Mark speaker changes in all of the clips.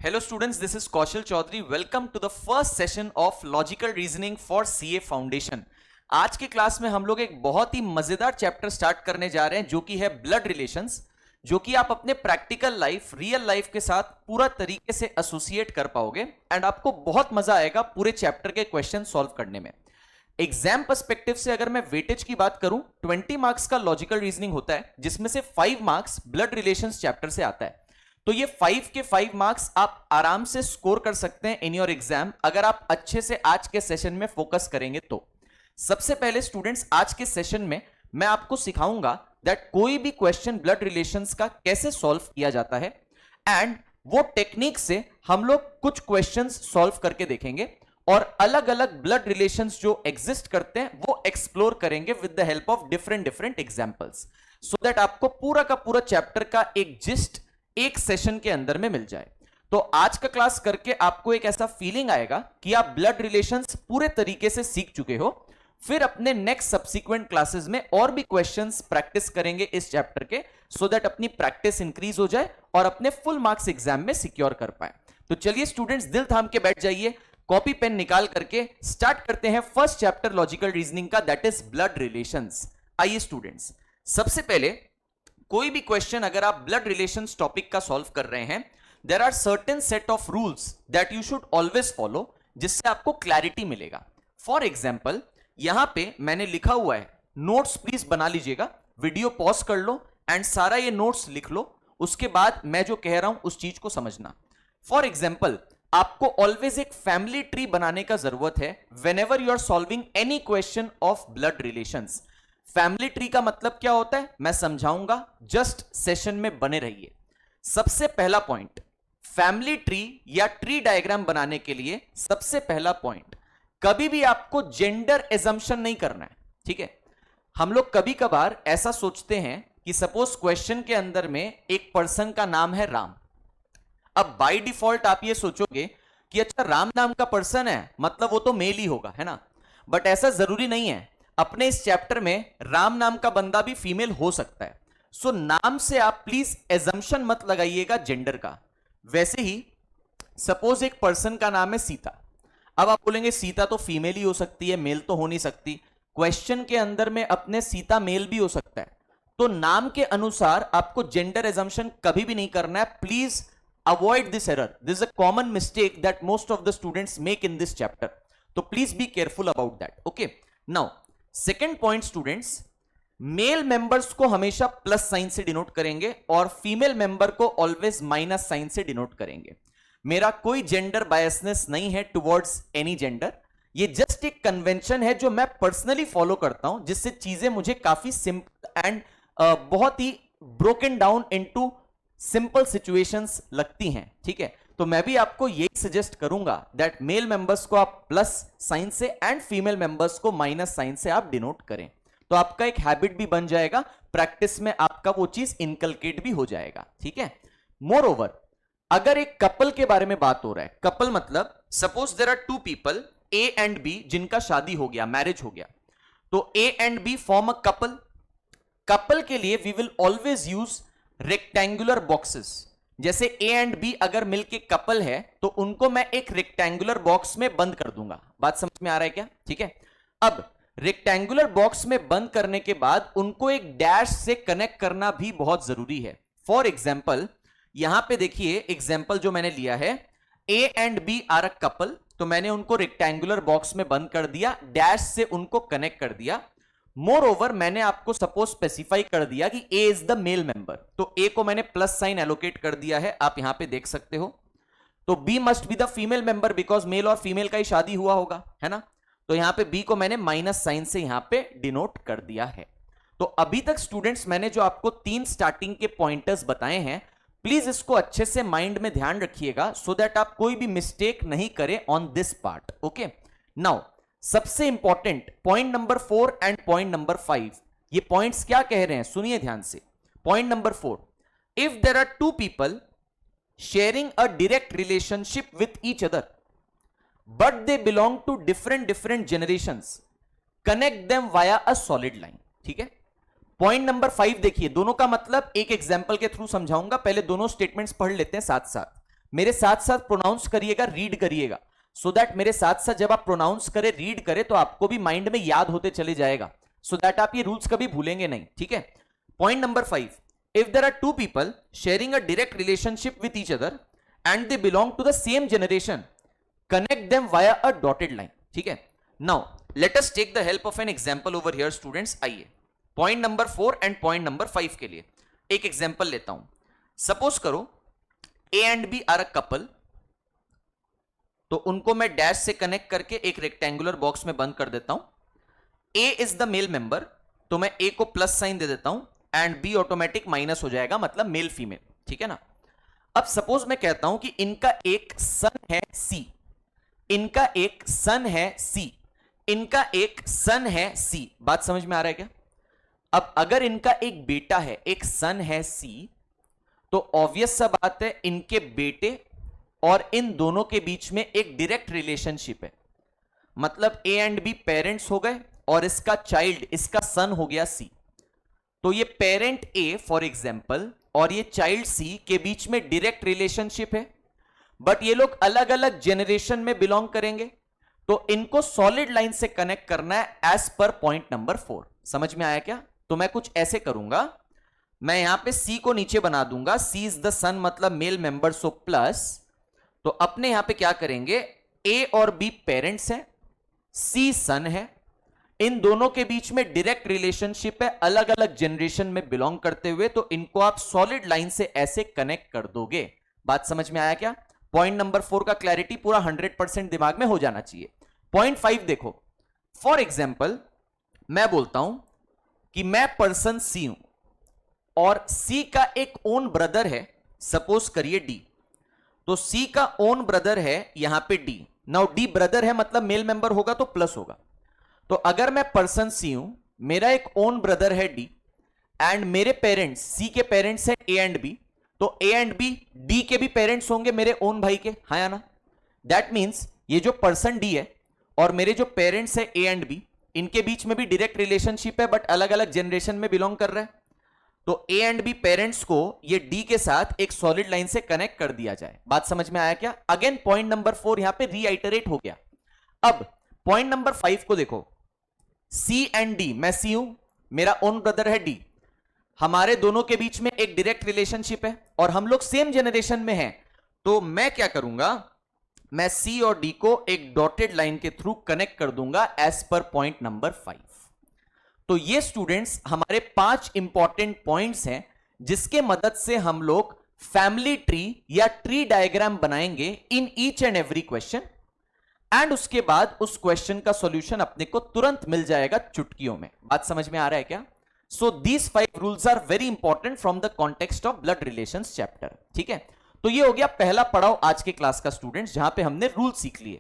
Speaker 1: Hello students, this is Kaushal Chaudhary. Welcome to the first session of Logical Reasoning for CA Foundation. आज की class में हम लोग एक बहुत ही मजेदार चैप्टर स्टार्ट करने जा रहे हैं जो कि है ब्लड रिलेशंस, जो कि आप अपने प्रैक्टिकल लाइफ, रियल लाइफ के साथ पूरा तरीके से एसोसिएट कर पाओगे एंड आपको बहुत मजा आएगा पूरे चैप्टर के क्वेश्चन सॉल्व करने में। एग्जाम पर्सपेक्टिव से अगर मैं वेटेज की बात करूं, 20 मार्क्स का लॉजिकल रीजनिंग होता है जिसमें से 5 मार्क्स ब्लड रिलेशंस चैप्टर से आता है। तो ये 5 के 5 मार्क्स आप आराम से स्कोर कर सकते हैं इन योर एग्जाम अगर आप अच्छे से आज के सेशन में फोकस करेंगे तो। सबसे पहले स्टूडेंट्स, आज के सेशन में मैं आपको सिखाऊंगा दैट कोई भी क्वेश्चन ब्लड रिलेशंस का कैसे सॉल्व किया जाता है एंड वो टेक्निक से हम लोग कुछ क्वेश्चंस सॉल्व करके देखेंगे और अलग अलग ब्लड रिलेशंस जो एग्जिस्ट करते हैं वो एक्सप्लोर करेंगे with the help of different examples, so that आपको पूरा का पूरा चैप्टर का एक जिस्ट एक सेशन के अंदर में मिल जाए। तो आज का क्लास करके आपको एक ऐसा फीलिंग आएगा कि आप ब्लड रिलेशंस पूरे तरीके से सीख चुके हो। फिर अपने नेक्स्ट सब्सिक्वेंट क्लासेस में और भी क्वेश्चंस प्रैक्टिस करेंगे इस चैप्टर के, सो दैट अपनी प्रैक्टिस इंक्रीज हो जाए और अपने फुल मार्क्स एग्जाम में सिक्योर कर पाए। तो चलिए स्टूडेंट्स, दिल थाम के बैठ जाइए, कॉपी पेन निकाल करके स्टार्ट करते हैं फर्स्ट चैप्टर लॉजिकल रीजनिंग का, दैट इज ब्लड रिलेशंस। आइए स्टूडेंट्स, सबसे पहले कोई भी क्वेश्चन अगर आप ब्लड रिलेशंस टॉपिक का सॉल्व कर रहे हैं, there are certain set of rules that you should always follow, जिससे आपको क्लैरिटी मिलेगा। फॉर एग्जाम्पल, यहां पे मैंने लिखा हुआ है, नोट्स प्लीज बना लीजिएगा, वीडियो पॉज कर लो एंड सारा ये नोट्स लिख लो, उसके बाद मैं जो कह रहा हूं उस चीज को समझना। फॉर एग्जाम्पल, आपको ऑलवेज एक फैमिली ट्री बनाने का जरूरत है whenever you are solving any question of blood relations. Family tree का मतलब क्या होता है मैं समझाऊंगा, जस्ट सेशन में बने रहिए। सबसे पहला पॉइंट, फैमिली ट्री या ट्री डायग्राम बनाने के लिए सबसे पहला पॉइंट, कभी भी आपको जेंडर एजम्पशन नहीं करना है, ठीक है। हम लोग कभी कभार ऐसा सोचते हैं कि सपोज क्वेश्चन के अंदर में एक पर्सन का नाम है राम। अब बाय डिफॉल्ट आप ये सोचोगे कि अच्छा राम नाम का पर्सन है मतलब वो तो मेल ही होगा, है ना, बट ऐसा जरूरी नहीं है। अपने इस चैप्टर में राम नाम का बंदा भी फीमेल हो सकता है। सो नाम से आप प्लीज एजम्पशन मत लगाइएगा जेंडर का। वैसे ही सपोज एक पर्सन का नाम है सीता, अब आप बोलेंगे सीता तो फीमेल ही हो सकती है, मेल तो हो नहीं सकती। क्वेश्चन के अंदर में अपने सीता मेल भी हो सकता है, तो नाम के अनुसार आपको जेंडर एजम्पशन कभी भी नहीं करना है। Please avoid this error, this is a common mistake that most of the students make in this chapter, तो please be careful about that. Okay, now second point students, male members को हमेशा plus sign से denote करेंगे और female member को always minus sign से denote करेंगे। मेरा कोई जेंडर बायसनेस नहीं है टुवर्ड्स एनी जेंडर, ये जस्ट एक कन्वेंशन है जो मैं पर्सनली फॉलो करता हूं, जिससे चीजें मुझे काफी सिंपल एंड बहुत ही broken down into simple situations लगती हैं, ठीक है। तो मैं भी आपको यही सजेस्ट करूंगा दैट मेल मेंबर्स को आप प्लस साइन से एंड फीमेल मेंबर्स को माइनस साइन से आप डिनोट करें, तो आपका एक हैबिट भी बन जाएगा, प्रैक्टिस में आपका वो चीज इनकलकेट भी हो जाएगा, ठीक है। मोर ओवर, अगर एक कपल के बारे में बात हो रहा है, कपल मतलब suppose there are 2 people A and B जिनका शादी हो गया, मैरिज हो गया, तो A and B form a couple. Couple के लिए we will always use rectangular boxes. जैसे ए एंड बी अगर मिलके कपल है तो उनको मैं एक रेक्टेंगुलर बॉक्स में बंद कर दूंगा। बात समझ में आ रहा है क्या? ठीक है। अब रेक्टेंगुलर बॉक्स में बंद करने के बाद उनको एक डैश से कनेक्ट करना भी बहुत जरूरी है। फॉर एग्जाम्पल, यहां पे देखिए एग्जाम्पल जो मैंने लिया है, A and B are a couple, तो मैंने उनको रेक्टेंगुलर बॉक्स में बंद कर दिया, डैश से उनको कनेक्ट कर दिया। मोर ओवर, मैंने आपको सपोज स्पेसिफाई कर दिया कि ए इज द मेल मेंबर, तो ए को मैंने प्लस साइन एलोकेट कर दिया है, आप यहां पे देख सकते हो। तो B must be the female member because male और फीमेल का ही शादी हुआ होगा, है ना। तो यहां पे बी को मैंने माइनस साइन से यहां पे डिनोट कर दिया है। तो अभी तक स्टूडेंट्स मैंने जो आपको 3 स्टार्टिंग के पॉइंटर्स बताए हैं, प्लीज इसको अच्छे से माइंड में ध्यान रखिएगा सो दैट आप कोई भी मिस्टेक नहीं करें on this part. Okay, now सबसे important point number 4 and point number 5, ये पॉइंट्स क्या कह रहे हैं सुनिए ध्यान से। Point number 4, if there are 2 people sharing a direct relationship with each other but they belong to different generations, connect them via a solid line. ठीक है, पॉइंट नंबर 5 देखिए, दोनों का मतलब एक एग्जांपल के थ्रू समझाऊंगा, पहले दोनों स्टेटमेंट्स पढ़ लेते हैं साथ साथ। मेरे साथ साथ प्रोनाउंस करिएगा, रीड करिएगा, सो दैट मेरे साथ साथ जब आप प्रोनाउंस करें, रीड करें, तो आपको भी माइंड में याद होते चले जाएगा, सो दैट आप ये रूल्स कभी भूलेंगे नहीं, ठीक है। Point number 5, if there are two people sharing a direct relationship with each other and they belong to the same generation, connect them via a dotted line, ठीक है। now let us take the help of an example over here students। आइए point number 4 and point number 5 के लिए एक example लेता हूं। Suppose करो A and B are a couple, तो उनको मैं डैश से कनेक्ट करके एक रेक्टेंगुलर बॉक्स में बंद कर देता हूं। A is the male member, तो मैं ए को प्लस साइन दे देता हूं एंड बी ऑटोमेटिक माइनस हो जाएगा, मतलब मेल फीमेल, ठीक है ना। अब सपोज मैं कहता हूं कि इनका एक सन है सी, इनका एक सन है सी, इनका एक सन है सी। बात समझ में आ रहा है क्या? अब अगर इनका एक बेटा है, एक सन है सी, तो ऑब्वियस सा बात है इनके बेटे और इन दोनों के बीच में एक डायरेक्ट रिलेशनशिप है, मतलब ए एंड बी पेरेंट्स हो गए और इसका चाइल्ड, इसका सन हो गया सी। तो ये पेरेंट ए फॉर एग्जाम्पल और ये चाइल्ड सी के बीच में डायरेक्ट रिलेशनशिप है, बट ये लोग अलग अलग जेनरेशन में बिलोंग करेंगे, तो इनको सॉलिड लाइन से कनेक्ट करना है एज पर पॉइंट नंबर 4। समझ में आया क्या? तो मैं कुछ ऐसे करूंगा, मैं यहां पे सी को नीचे बना दूंगा, सी इज द सन मतलब मेल मेंबर, सो प्लस, तो अपने यहां पे क्या करेंगे, ए और बी पेरेंट्स हैं, सी सन है, इन दोनों के बीच में डायरेक्ट रिलेशनशिप है, अलग अलग जनरेशन में बिलोंग करते हुए, तो इनको आप सॉलिड लाइन से ऐसे कनेक्ट कर दोगे। बात समझ में आया क्या? पॉइंट नंबर 4 का क्लैरिटी पूरा 100% दिमाग में हो जाना चाहिए। पॉइंट 5 देखो, फॉर एग्जाम्पल मैं बोलता हूं कि मैं पर्सन सी हूं और सी का एक ओन ब्रदर है, सपोज करिए डी, तो सी का ओन ब्रदर है यहां पे डी। नाउ डी ब्रदर है मतलब मेल मेंबर होगा तो प्लस होगा। तो अगर मैं पर्सन सी हूं, मेरा एक ओन ब्रदर है डी एंड मेरे पेरेंट्स, सी के पेरेंट्स हैं ए एंड बी, तो ए एंड बी डी के भी पेरेंट्स होंगे मेरे ओन भाई के, हाँ या ना? दैट मीन्स ये जो पर्सन डी है और मेरे जो पेरेंट्स है ए एंड बी, इनके बीच में भी डायरेक्ट रिलेशनशिप है, बट अलग अलग जनरेशन में बिलोंग कर रहा है, तो ए एंड बी पेरेंट्स को ये डी के साथ एक सॉलिड लाइन से कनेक्ट कर दिया जाए। बात समझ में आया क्या? अगेन पॉइंट नंबर 4 यहां पे रीआइटरेट हो गया। अब पॉइंट नंबर 5 को देखो, सी एंड डी, मैं सी हूं, मेरा ओन ब्रदर है डी, हमारे दोनों के बीच में एक डायरेक्ट रिलेशनशिप है और हम लोग सेम जनरेशन में हैं, तो मैं क्या करूंगा, मैं सी और डी को एक डॉटेड लाइन के थ्रू कनेक्ट कर दूंगा एज पर पॉइंट नंबर 5। तो ये स्टूडेंट्स हमारे 5 इंपॉर्टेंट पॉइंट्स हैं जिसके मदद से हम लोग फैमिली ट्री या ट्री डायग्राम बनाएंगे in each and every question, and उसके बाद उस क्वेश्चन का सॉल्यूशन अपने को तुरंत मिल जाएगा चुटकियों में। बात समझ में आ रहा है क्या? So these 5 rules are very important from the context of blood relations chapter, ठीक है। तो ये हो गया पहला पड़ाव आज के क्लास का स्टूडेंट्स, जहां पे हमने रूल सीख लिए।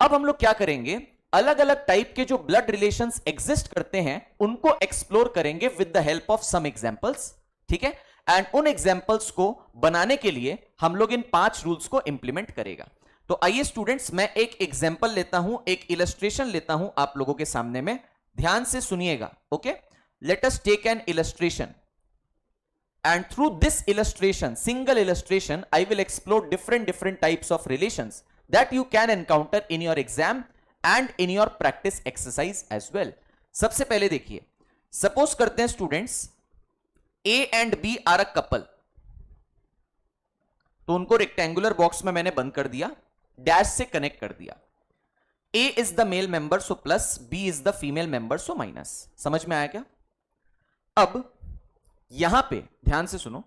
Speaker 1: अब हम लोग क्या करेंगे, अलग अलग टाइप के जो ब्लड रिलेशंस एग्जिस्ट करते हैं उनको एक्सप्लोर करेंगे with the help of some examples, ठीक है। एंड उन एग्जांपल्स को बनाने के लिए हम लोग इन 5 रूल्स को इंप्लीमेंट करेगा। तो आइए स्टूडेंट्स, मैं एक एग्जांपल लेता हूं, एक इलस्ट्रेशन लेता हूं आप लोगों के सामने में, ध्यान से सुनिएगा, okay. Let us take an illustration and through this illustration, single illustration, I will explore different types of relations that you can encounter in your exam and in your practice exercise as well। सबसे पहले देखिए, suppose करते हैं students A and B are a couple, तो उनको rectangular box में मैंने बंद कर दिया, डैश से कनेक्ट कर दिया। A is the male member so plus, B is the female member so minus। समझ में आया क्या? अब यहां पे ध्यान से सुनो,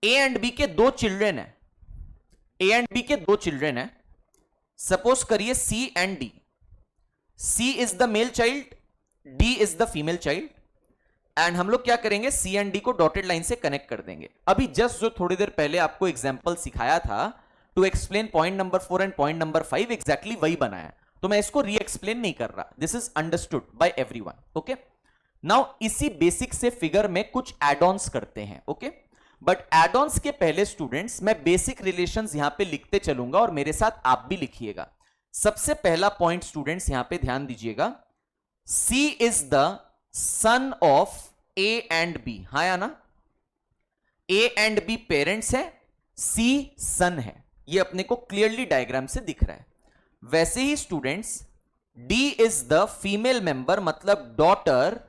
Speaker 1: ए एंड बी के 2 चिल्ड्रेन है, ए एंड बी के 2 चिल्ड्रेन है, सपोज करिए C and D. C is the male child, D is the female child, and हम लोग क्या करेंगे, सी एंड डी को डॉटेड लाइन से कनेक्ट कर देंगे। अभी जस्ट जो थोड़ी देर पहले आपको एग्जाम्पल सिखाया था to explain point number 4 and point number 5, exactly वही बनाया, तो मैं इसको री एक्सप्लेन नहीं कर रहा, this is understood by everyone, okay. Now इसी बेसिक से फिगर में कुछ एड ऑन्स करते हैं, ओके। बट एड ऑन्स के पहले स्टूडेंट्स मैं बेसिक रिलेशंस यहां पे लिखते चलूंगा और मेरे साथ आप भी लिखिएगा। सबसे पहला पॉइंट स्टूडेंट्स यहां पे ध्यान दीजिएगा, C is the son of A and B, हाँ या ना? ए एंड बी पेरेंट्स है, सी सन है, ये अपने को क्लियरली डायग्राम से दिख रहा है। वैसे ही students D is the female member, मतलब daughter,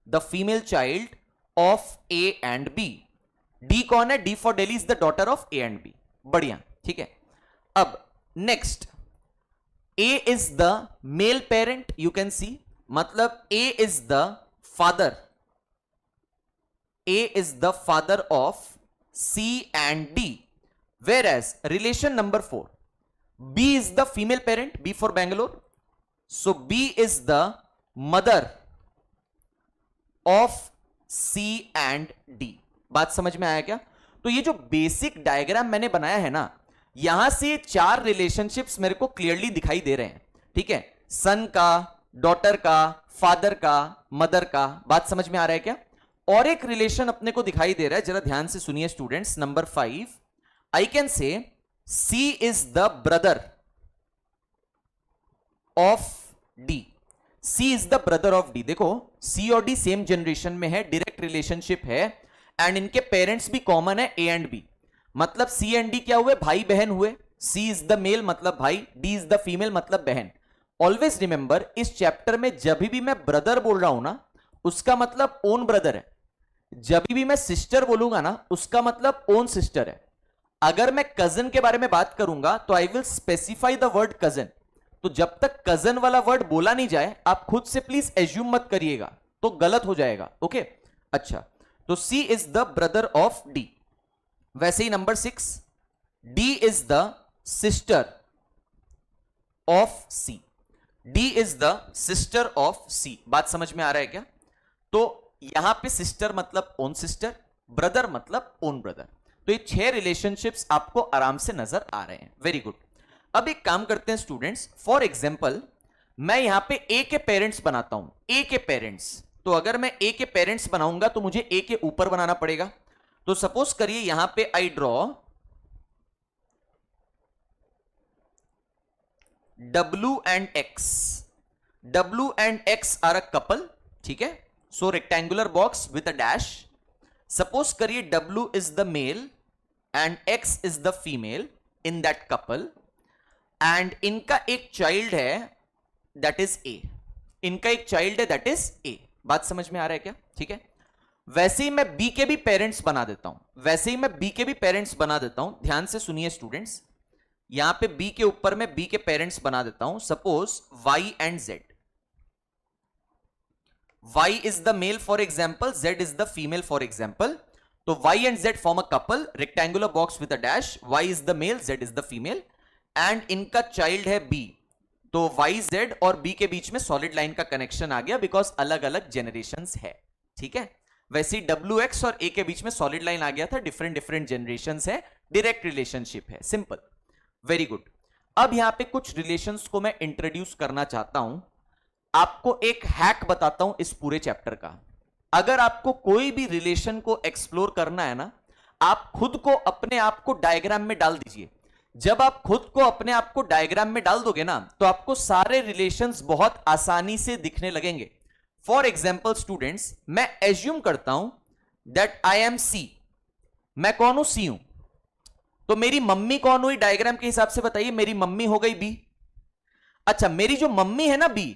Speaker 1: the female child of A and B. D कौन है? D for daily is the daughter of A and B. बढ़िया, ठीक है। अब next, A is the male parent, you can see, मतलब A is the father, A is the father of C and D. Whereas relation number 4, B is the female parent, B for Bangalore, so B is the mother of C and D. बात समझ में आया क्या? तो ये जो basic diagram मैंने बनाया है ना, यहां से 4 रिलेशनशिप्स मेरे को क्लियरली दिखाई दे रहे हैं, ठीक है। सन का, डॉटर का, फादर का, मदर का। बात समझ में आ रहा है क्या? और एक रिलेशन अपने को दिखाई दे रहा है, जरा ध्यान से सुनिए students. Number 5, I can say C is the brother of D. C is the brother of D. देखो, सी और डी सेम जनरेशन में है, डायरेक्ट रिलेशनशिप है, एंड इनके पेरेंट्स भी कॉमन है, ए एंड बी। मतलब सी एंड डी क्या हुए? भाई बहन हुए। सी इज द मेल मतलब भाई, डी इज द फीमेल मतलब बहन। ऑलवेज रिमेंबर, इस चैप्टर में जब भी मैं ब्रदर बोल रहा हूं ना, उसका मतलब ओन ब्रदर है। जब भी मैं सिस्टर बोलूंगा ना, उसका मतलब ओन सिस्टर है। अगर मैं कजन के बारे में बात करूंगा तो I will specify the word cousin. तो जब तक कजन वाला वर्ड बोला नहीं जाए, आप खुद से प्लीज एज्यूम मत करिएगा, तो गलत हो जाएगा। ओके, अच्छा, तो C is the brother of D. वैसे ही number 6, D is the sister of C. D is the sister of C. बात समझ में आ रहा है क्या? तो यहां पे सिस्टर मतलब ओन सिस्टर, ब्रदर मतलब ओन ब्रदर। तो ये 6 रिलेशनशिप्स आपको आराम से नजर आ रहे हैं। Very good. अब एक काम करते हैं स्टूडेंट्स, फॉर एग्जाम्पल मैं यहां पे ए के पेरेंट्स बनाता हूं। ए के पेरेंट्स, तो अगर मैं ए के पेरेंट्स बनाऊंगा तो मुझे ए के ऊपर बनाना पड़ेगा। तो सपोज करिए यहां पे I draw W and X. W and X are a couple, ठीक है। So rectangular box with a dash. Suppose करिए W is the male and X is the female in that couple, and इनका एक child है that is A. इनका एक child है that is A. बात समझ में आ रहा है क्या? ठीक है। वैसे ही मैं B के भी पेरेंट्स बना देता हूं, ध्यान से सुनिए स्टूडेंट्स। यहां पे B के ऊपर मैं B के पेरेंट्स बना देता हूं। Suppose Y and Z। Y is the male for example, Z is the female for example. तो Y and Z form a couple, rectangular box with a dash. Y is the male, Z is the female, and इनका child है B। तो Y, Z और B के बीच में solid line का connection आ गया, बिकॉज अलग अलग जनरेशंस है, ठीक है। वैसे ही WX और A के बीच में सॉलिड लाइन आ गया था, डिफरेंट डिफरेंट जनरेशंस है, डायरेक्ट रिलेशनशिप है, सिंपल। Very good. अब यहां पे कुछ रिलेशंस को मैं इंट्रोड्यूस करना चाहता हूं। आपको एक हैक बताता हूं इस पूरे चैप्टर का। अगर आपको कोई भी रिलेशन को एक्सप्लोर करना है ना, आप खुद को अपने आप को डायग्राम में डाल दीजिए। जब आप खुद को अपने आप को डायग्राम में डाल दोगे ना, तो आपको सारे रिलेशंस बहुत आसानी से दिखने लगेंगे। फॉर एग्जाम्पल स्टूडेंट्स, मैं एज्यूम करता हूं दैट आई एम सी। मैं कौन हूं? सी हूं। तो मेरी मम्मी कौन हुई डायग्राम के हिसाब से? बताइए। मेरी मम्मी हो गई बी। अच्छा, मेरी जो मम्मी है ना बी,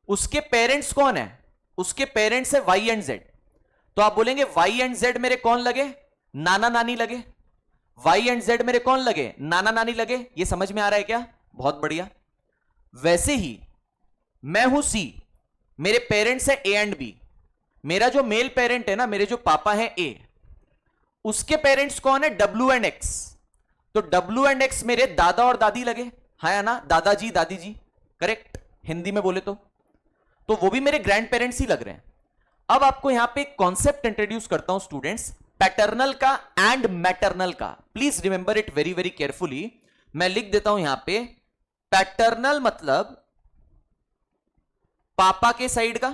Speaker 1: उसके पेरेंट्स कौन है? उसके पेरेंट्स है वाई एंड जेड। तो आप बोलेंगे वाई एंड जेड मेरे कौन लगे? नाना नानी लगे। वाई एंड जेड मेरे कौन लगे? नाना नानी लगे। ये समझ में आ रहा है क्या? बहुत बढ़िया। वैसे ही मैं हूं सी, मेरे पेरेंट्स है ए एंड बी। मेरा जो मेल पेरेंट है ना, मेरे जो पापा है ए, उसके पेरेंट्स कौन है? W and x. तो डब्ल्यू एंड एक्स मेरे दादा और दादी लगे, है ना, दादाजी दादी जी, करेक्ट हिंदी में बोले तो वो भी मेरे ग्रैंड पेरेंट्स ही लग रहे हैं। अब आपको यहां पे एक कॉन्सेप्ट इंट्रोड्यूस करता हूं स्टूडेंट्स, पैटर्नल का एंड मैटरनल का। Please remember it very very carefully. मैं लिख देता हूं यहां पे, पैटर्नल मतलब पापा के साइड का,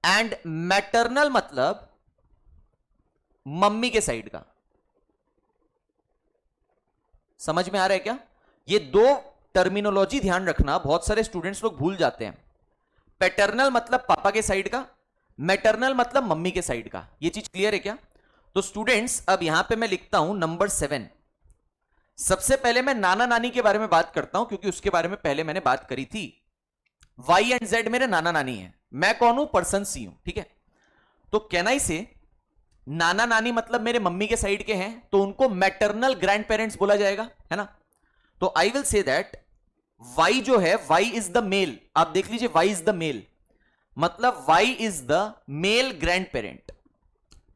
Speaker 1: एंड मैटरनल मतलब मम्मी के साइड का। समझ में आ रहा है क्या? ये दो टर्मिनोलॉजी ध्यान रखना, बहुत सारे स्टूडेंट्स लोग भूल जाते हैं। पैटर्नल मतलब पापा के साइड का, मैटरनल मतलब मम्मी के साइड का। ये चीज क्लियर है क्या? तो स्टूडेंट्स अब यहां पे मैं लिखता हूं नंबर 7। सबसे पहले मैं नाना नानी के बारे में बात करता हूं क्योंकि उसके बारे में पहले मैंने बात करी थी। वाई एंड जेड मेरे नाना नानी हैं, मैं कौन हूं, पर्सन सी हूं, ठीक है। तो कैन आई से नाना नानी मतलब मेरे मम्मी के साइड के हैं, तो उनको मैटरनल ग्रैंड पेरेंट्स बोला जाएगा, है ना। तो I will say that Y जो है, वाई इज द मेल, आप देख लीजिए वाई इज द मेल, मतलब Y is the male grandparent,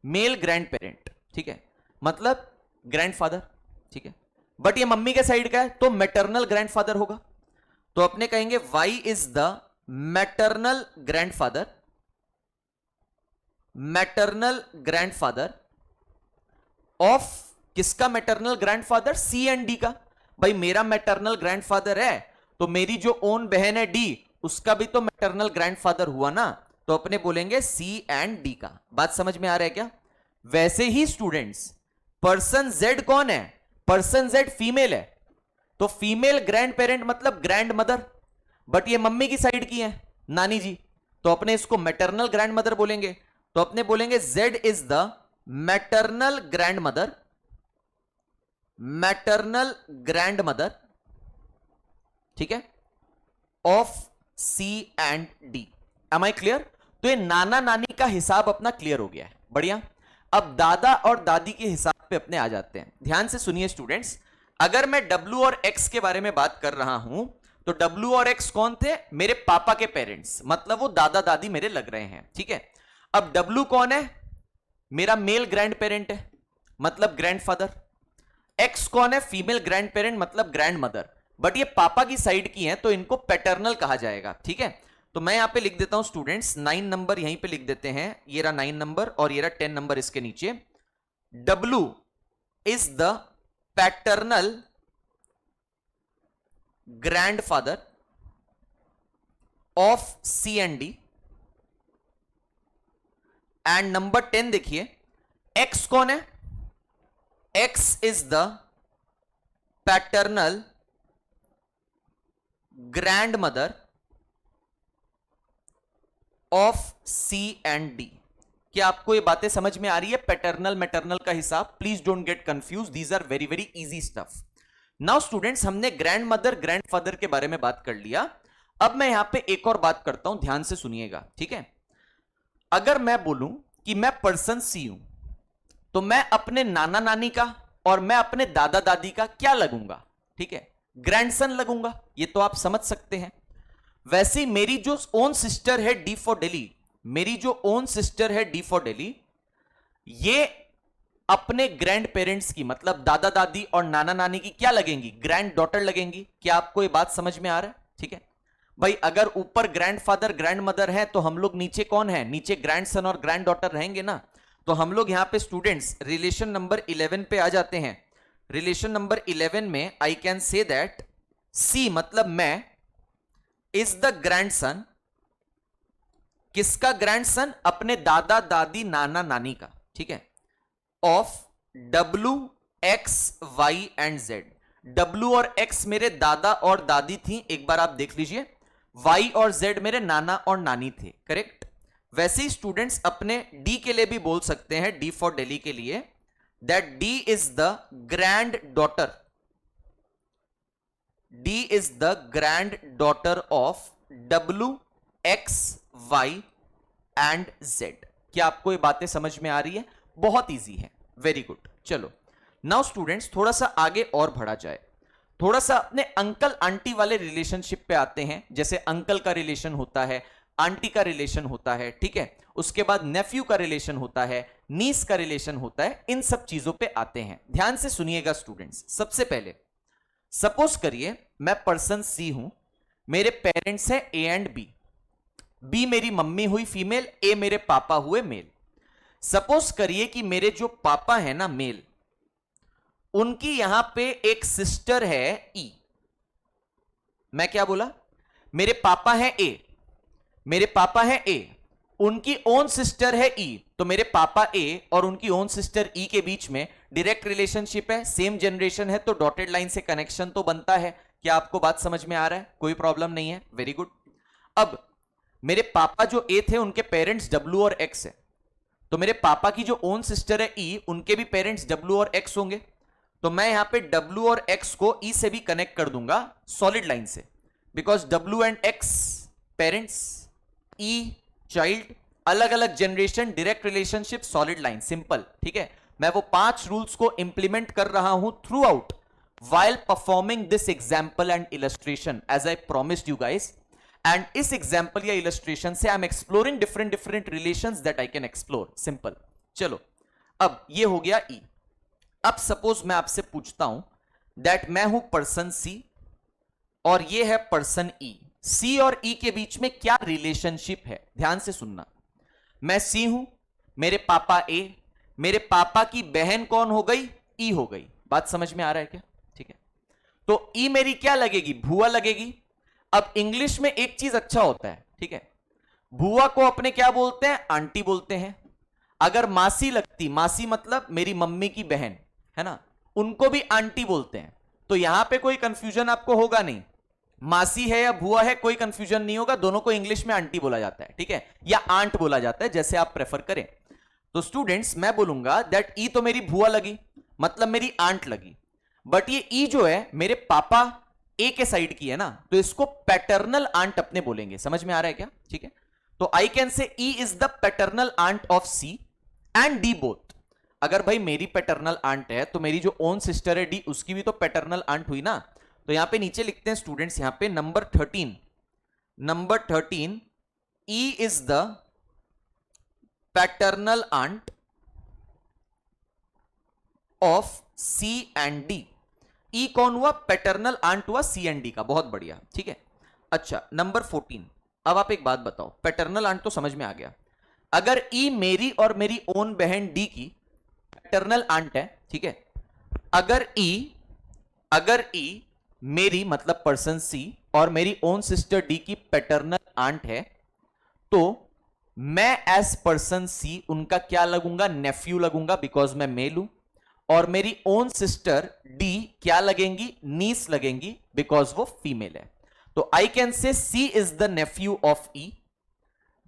Speaker 1: male grandparent, ठीक है, मतलब ग्रैंडफादर, ठीक है। बट ये मम्मी के साइड का है तो मैटरनल ग्रैंडफादर होगा। तो अपने कहेंगे Y is the maternal grandfather, maternal grandfather of, किसका maternal grandfather, C and D का। भाई मेरा मैटरनल ग्रैंडफादर है तो मेरी जो ओन बहन है डी, उसका भी तो मैटरनल ग्रैंडफादर हुआ ना, तो अपने बोलेंगे सी एंड डी का। बात समझ में आ रहा है क्या। वैसे ही स्टूडेंट्स पर्सन जेड कौन है, पर्सन जेड फीमेल है, तो फीमेल ग्रैंड पेरेंट मतलब ग्रैंड मदर, बट ये मम्मी की साइड की है, नानी जी, तो अपने इसको मैटरनल ग्रैंड मदर बोलेंगे। तो अपने बोलेंगे Z is the maternal grandmother, maternal grandmother, ठीक है, of C and D. Am I clear. तो ये नाना नानी का हिसाब अपना क्लियर हो गया है, बढ़िया। अब दादा और दादी के हिसाब पे अपने आ जाते हैं। ध्यान से सुनिए स्टूडेंट्स, अगर मैं W और X के बारे में बात कर रहा हूं तो W और X कौन थे, मेरे पापा के पेरेंट्स, मतलब वो दादा दादी मेरे लग रहे हैं, ठीक है। अब W कौन है, मेरा मेल ग्रैंड पेरेंट है, मतलब ग्रैंडफादर। X कौन है, फीमेल ग्रैंड पेरेंट, मतलब ग्रैंड मदर, बट ये पापा की साइड की हैं तो इनको पैटर्नल कहा जाएगा, ठीक है। तो मैं यहां पे लिख देता हूं स्टूडेंट्स 9 नंबर यहीं पे लिख देते हैं, ये रहा 9 नंबर और ये रहा 10 नंबर इसके नीचे। W is the paternal grandfather of C and D। And number 10 देखिए, X कौन है, X is the paternal grand mother of C and D। क्या आपको ये बातें समझ में आ रही है, पैटर्नल मैटरनल का हिसाब। Please don't get confuse, these are very very easy stuff. Now students हमने ग्रैंड मदर ग्रैंडफादर के बारे में बात कर लिया। अब मैं यहां पे एक और बात करता हूं, ध्यान से सुनिएगा, ठीक है। अगर मैं बोलूं कि मैं पर्सन सी हूं तो मैं अपने नाना नानी का और मैं अपने दादा दादी का क्या लगूंगा, ठीक है, ग्रैंडसन लगूंगा, ये तो आप समझ सकते हैं। वैसे ही मेरी जो ओन सिस्टर है D फॉर दिल्ली, मेरी जो ओन सिस्टर है D फॉर दिल्ली, ये अपने ग्रैंड पेरेंट्स की मतलब दादा दादी और नाना नानी की क्या लगेंगी, ग्रैंड डॉटर लगेंगी। क्या आपको ये बात समझ में आ रहा है, ठीक है। भाई अगर ऊपर ग्रैंडफादर ग्रैंड मदर है तो हम लोग नीचे कौन है, नीचे ग्रैंडसन और ग्रैंड डॉटर रहेंगे ना। तो हम लोग यहां पे स्टूडेंट्स रिलेशन नंबर 11 पे आ जाते हैं। रिलेशन नंबर 11 में आई कैन से दैट C मतलब मैं इज द ग्रैंडसन, किसका ग्रैंडसन, अपने दादा दादी नाना नानी का, ठीक है, of W X Y and Z। W और X मेरे दादा और दादी थी, एक बार आप देख लीजिए, Y और Z मेरे नाना और नानी थे, करेक्ट। वैसे ही स्टूडेंट्स अपने D के लिए भी बोल सकते हैं, D फॉर दिल्ली के लिए, that D is the grand daughter, D is the grand daughter of W X Y and Z। क्या आपको ये बातें समझ में आ रही है, बहुत इजी है, वेरी गुड। चलो नाउ स्टूडेंट्स थोड़ा सा आगे और बढ़ा जाए, थोड़ा सा अपने अंकल आंटी वाले रिलेशनशिप पे आते हैं। जैसे अंकल का रिलेशन होता है, आंटी का रिलेशन होता है, ठीक है, उसके बाद नेफ्यू का रिलेशन होता है, नीस का रिलेशन होता है, इन सब चीजों पे आते हैं। ध्यान से सुनिएगा स्टूडेंट्स। सबसे पहले सपोज करिए मैं पर्सन सी हूं, मेरे पेरेंट्स हैं A एंड B, B मेरी मम्मी हुई फीमेल, A मेरे पापा हुए मेल। सपोज करिए कि मेरे जो पापा है ना मेल, उनकी यहां पे एक सिस्टर है E। मैं क्या बोला, मेरे पापा है A, मेरे पापा है A, उनकी ओन सिस्टर है E, तो मेरे पापा A और उनकी ओन सिस्टर E के बीच में डायरेक्ट रिलेशनशिप है, सेम जनरेशन है, तो डॉटेड लाइन से कनेक्शन तो बनता है। क्या आपको बात समझ में आ रहा है, कोई प्रॉब्लम नहीं है, वेरी गुड। अब मेरे पापा जो A थे उनके पेरेंट्स W और X है, तो मेरे पापा की जो ओन सिस्टर है ई, उनके भी पेरेंट्स डब्ल्यू और एक्स होंगे, तो मैं यहां पे डब्ल्यू और एक्स को ई से भी कनेक्ट कर दूंगा सॉलिड लाइन से, because W and x parents, E child, अलग अलग generation, direct relationship, solid line, simple. ठीक है, मैं वो 5 रूल्स को इंप्लीमेंट कर रहा हूं through out while performing this example and illustration as I promised you guys, and इस example या illustration से I'm exploring different relations that I can explore, simple। चलो, अब ये हो गया E। अब सपोज मैं आपसे पूछता हूं that मैं हूं पर्सन C और ये है पर्सन E। C और E के बीच में क्या रिलेशनशिप है, ध्यान से सुनना। मैं C हूं, मेरे पापा A, मेरे पापा की बहन कौन हो गई, E हो गई। बात समझ में आ रहा है क्या? ठीक है, तो ई मेरी क्या लगेगी, भुआ लगेगी। अब इंग्लिश में एक चीज अच्छा होता है, ठीक है, भुआ को अपने क्या बोलते हैं, आंटी बोलते हैं। अगर मासी लगती, मासी मतलब मेरी मम्मी की बहन है ना, उनको भी आंटी बोलते हैं। तो यहां पे कोई कंफ्यूजन आपको होगा नहीं, मासी है या भुआ है कोई कंफ्यूजन नहीं होगा, दोनों को इंग्लिश में आंटी बोला जाता है, ठीक है, या आंट बोला जाता है, जैसे आप प्रेफर करें। तो स्टूडेंट्स मैं बोलूंगा दैट ई तो मेरी भुआ लगी, मतलब मेरी आंट लगी, बट ये ई जो है मेरे पापा ए के साइड की है ना, तो इसको पैटर्नल आंट अपने बोलेंगे। समझ में आ रहा है क्या? ठीक है, तो I can say E is the paternal aunt of C and D both. अगर भाई मेरी पैटर्नल आंट है तो मेरी जो ओन सिस्टर है डी, उसकी भी तो पैटर्नल आंट हुई ना। तो यहां पे नीचे लिखते हैं स्टूडेंट्स, यहां पे number 13 E is the paternal aunt of C and D. E कौन हुआ, पैटर्नल आंट हुआ सी एंड डी का, बहुत बढ़िया। ठीक है, अच्छा नंबर 14। अब आप एक बात बताओ, पैटर्नल आंट तो समझ में आ गया, अगर ई मेरी और मेरी ओन बहन डी की पैटर्नल आंट है, ठीक है, अगर ई मेरी मतलब पर्सन सी और मेरी ओन सिस्टर डी की पैटर्नल आंट है, तो मैं एज पर्सन सी उनका क्या लगूंगा, नेफ्यू लगूंगा, बिकॉज मैं मेल हूं। और मेरी ओन सिस्टर डी क्या लगेंगी, नीस लगेंगी, बिकॉज वो फीमेल है। तो I can say C is the nephew of E,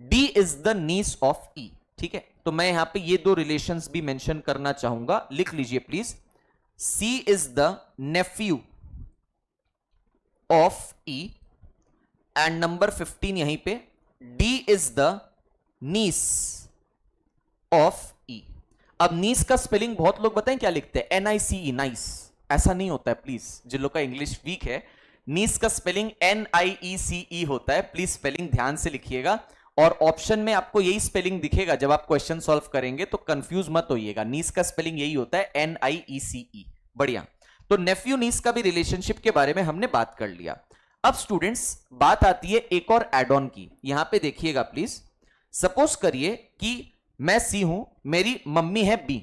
Speaker 1: D is the niece of E. ठीक है, तो मैं यहां पे ये दो रिलेशंस भी मेंशन करना चाहूंगा, लिख लीजिए please. C is the nephew of E and number 15 यहीं पे, D is the niece of E. अब नीस का स्पेलिंग बहुत लोग बताएं क्या लिखते हैं, NICE, नाइस। ऐसा नहीं होता है प्लीज, जिन लोग का इंग्लिश वीक है, नीस का स्पेलिंग NIECE होता है, प्लीज स्पेलिंग ध्यान से लिखिएगा। और ऑप्शन में आपको यही स्पेलिंग दिखेगा जब आप क्वेश्चन सॉल्व करेंगे, तो कंफ्यूज मत होइएगा, नीस का स्पेलिंग यही होता है, NIECE। बढ़िया, तो नेफ्यू नीस का भी रिलेशनशिप के बारे में हमने बात कर लिया। अब स्टूडेंट्स बात आती है एक और एड ऑन की, यहां पे देखिएगा प्लीज। सपोज करिए कि मैं सी हूं, मेरी मम्मी है बी।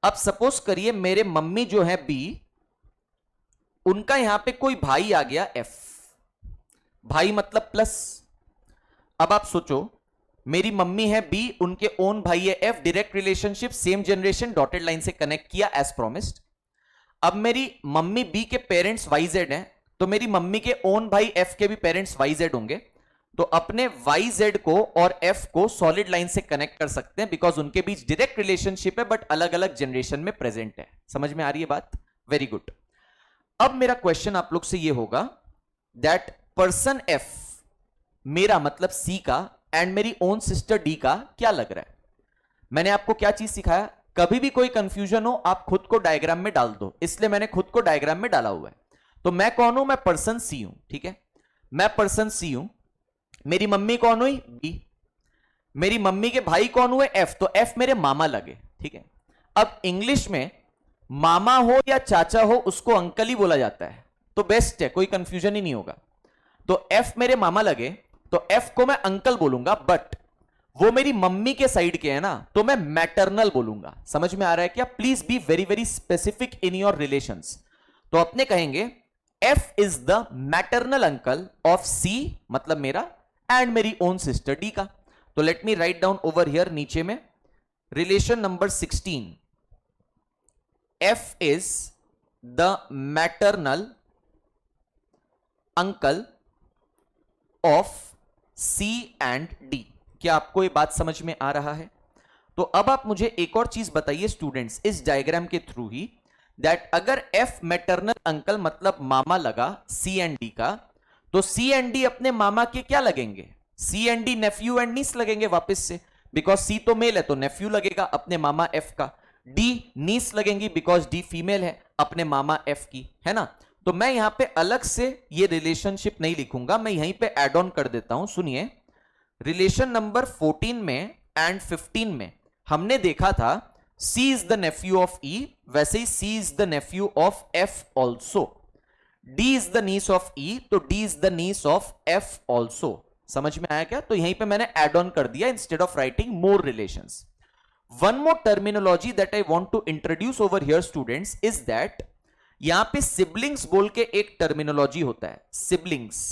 Speaker 1: अब सपोज करिए मेरे मम्मी जो है बी, उनका यहां पे कोई भाई आ गया एफ, भाई मतलब प्लस। अब आप सोचो, मेरी मम्मी है बी, उनके ओन भाई है F, direct relationship, same generation, dotted line से कनेक्ट किया एज प्रोमिस्ड। अब मेरी मम्मी बी के पेरेंट्स वाई जेड हैं, तो मेरी मम्मी के ओन भाई एफ के भी पेरेंट्स वाई जेड होंगे। तो अपने YZ को और F को सॉलिड लाइन से कनेक्ट कर सकते हैं, बिकॉज उनके बीच डायरेक्ट रिलेशनशिप है, बट अलग अलग जनरेशन में प्रेजेंट है। समझ में आ रही है बात? Very good. अब मेरा क्वेश्चन आप लोग से ये होगा दैट पर्सन F मेरा मतलब C का एंड मेरी ओन सिस्टर D का क्या लग रहा है। मैंने आपको क्या चीज सिखाया, कभी भी कोई कंफ्यूजन हो आप खुद को डायग्राम में डाल दो, इसलिए मैंने खुद को डायग्राम में डाला हुआ है। तो मैं कौन हूं, मैं पर्सन C हूं। ठीक है, मैं पर्सन C हूं, मेरी मम्मी कौन हुई, बी, मेरी मम्मी के भाई कौन हुए, एफ, तो एफ मेरे मामा लगे। ठीक है, अब इंग्लिश में मामा हो या चाचा हो उसको अंकल ही बोला जाता है, तो बेस्ट है, कोई कंफ्यूजन ही नहीं होगा। तो एफ मेरे मामा लगे, तो एफ को मैं अंकल बोलूंगा, बट वो मेरी मम्मी के साइड के है ना, तो मैं मैटरनल बोलूंगा। समझ में आ रहा है क्या? Please be very very specific in your relations. तो अपने कहेंगे F is the maternal uncle of C, मतलब मेरा, एंड मेरी ओन सिस्टर डी का। तो let me write down over here नीचे में, relation number 16, F is the maternal uncle of C and D. क्या आपको ये बात समझ में आ रहा है? तो तो अब आप मुझे एक और चीज बताइए स्टूडेंट्स इस डायग्राम के थ्रू ही, दैट अगर एफ मैटरनल अंकल मतलब मामा लगा सी एंड डी का, तो सी एंड डी अपने मामा के क्या लगेंगे? सी एंड डी नेफ्यू एंड नीस लगेंगे वापस से, बिकॉज सी तो मेल है तो नेफ्यू लगेगा अपने मामा एफ का। डी नीस लगेंगी बिकॉज डी फीमेल है अपने मामा एफ की, है ना। तो मैं यहां पे अलग से ये रिलेशनशिप नहीं लिखूंगा, मैं यहीं पे एड ऑन कर देता हूं। सुनिए, रिलेशन नंबर 14 में एंड 15 में हमने देखा था C is the nephew of E, वैसे ही C is the nephew of F also. D is the niece of E, तो D is the niece of F also. समझ में आया क्या? तो यहीं पे मैंने एड ऑन कर दिया instead of writing more relations. One more terminology that I want to introduce over here students is that यहां पे सिबलिंग्स बोल के एक टर्मिनोलॉजी होता है। सिबलिंग्स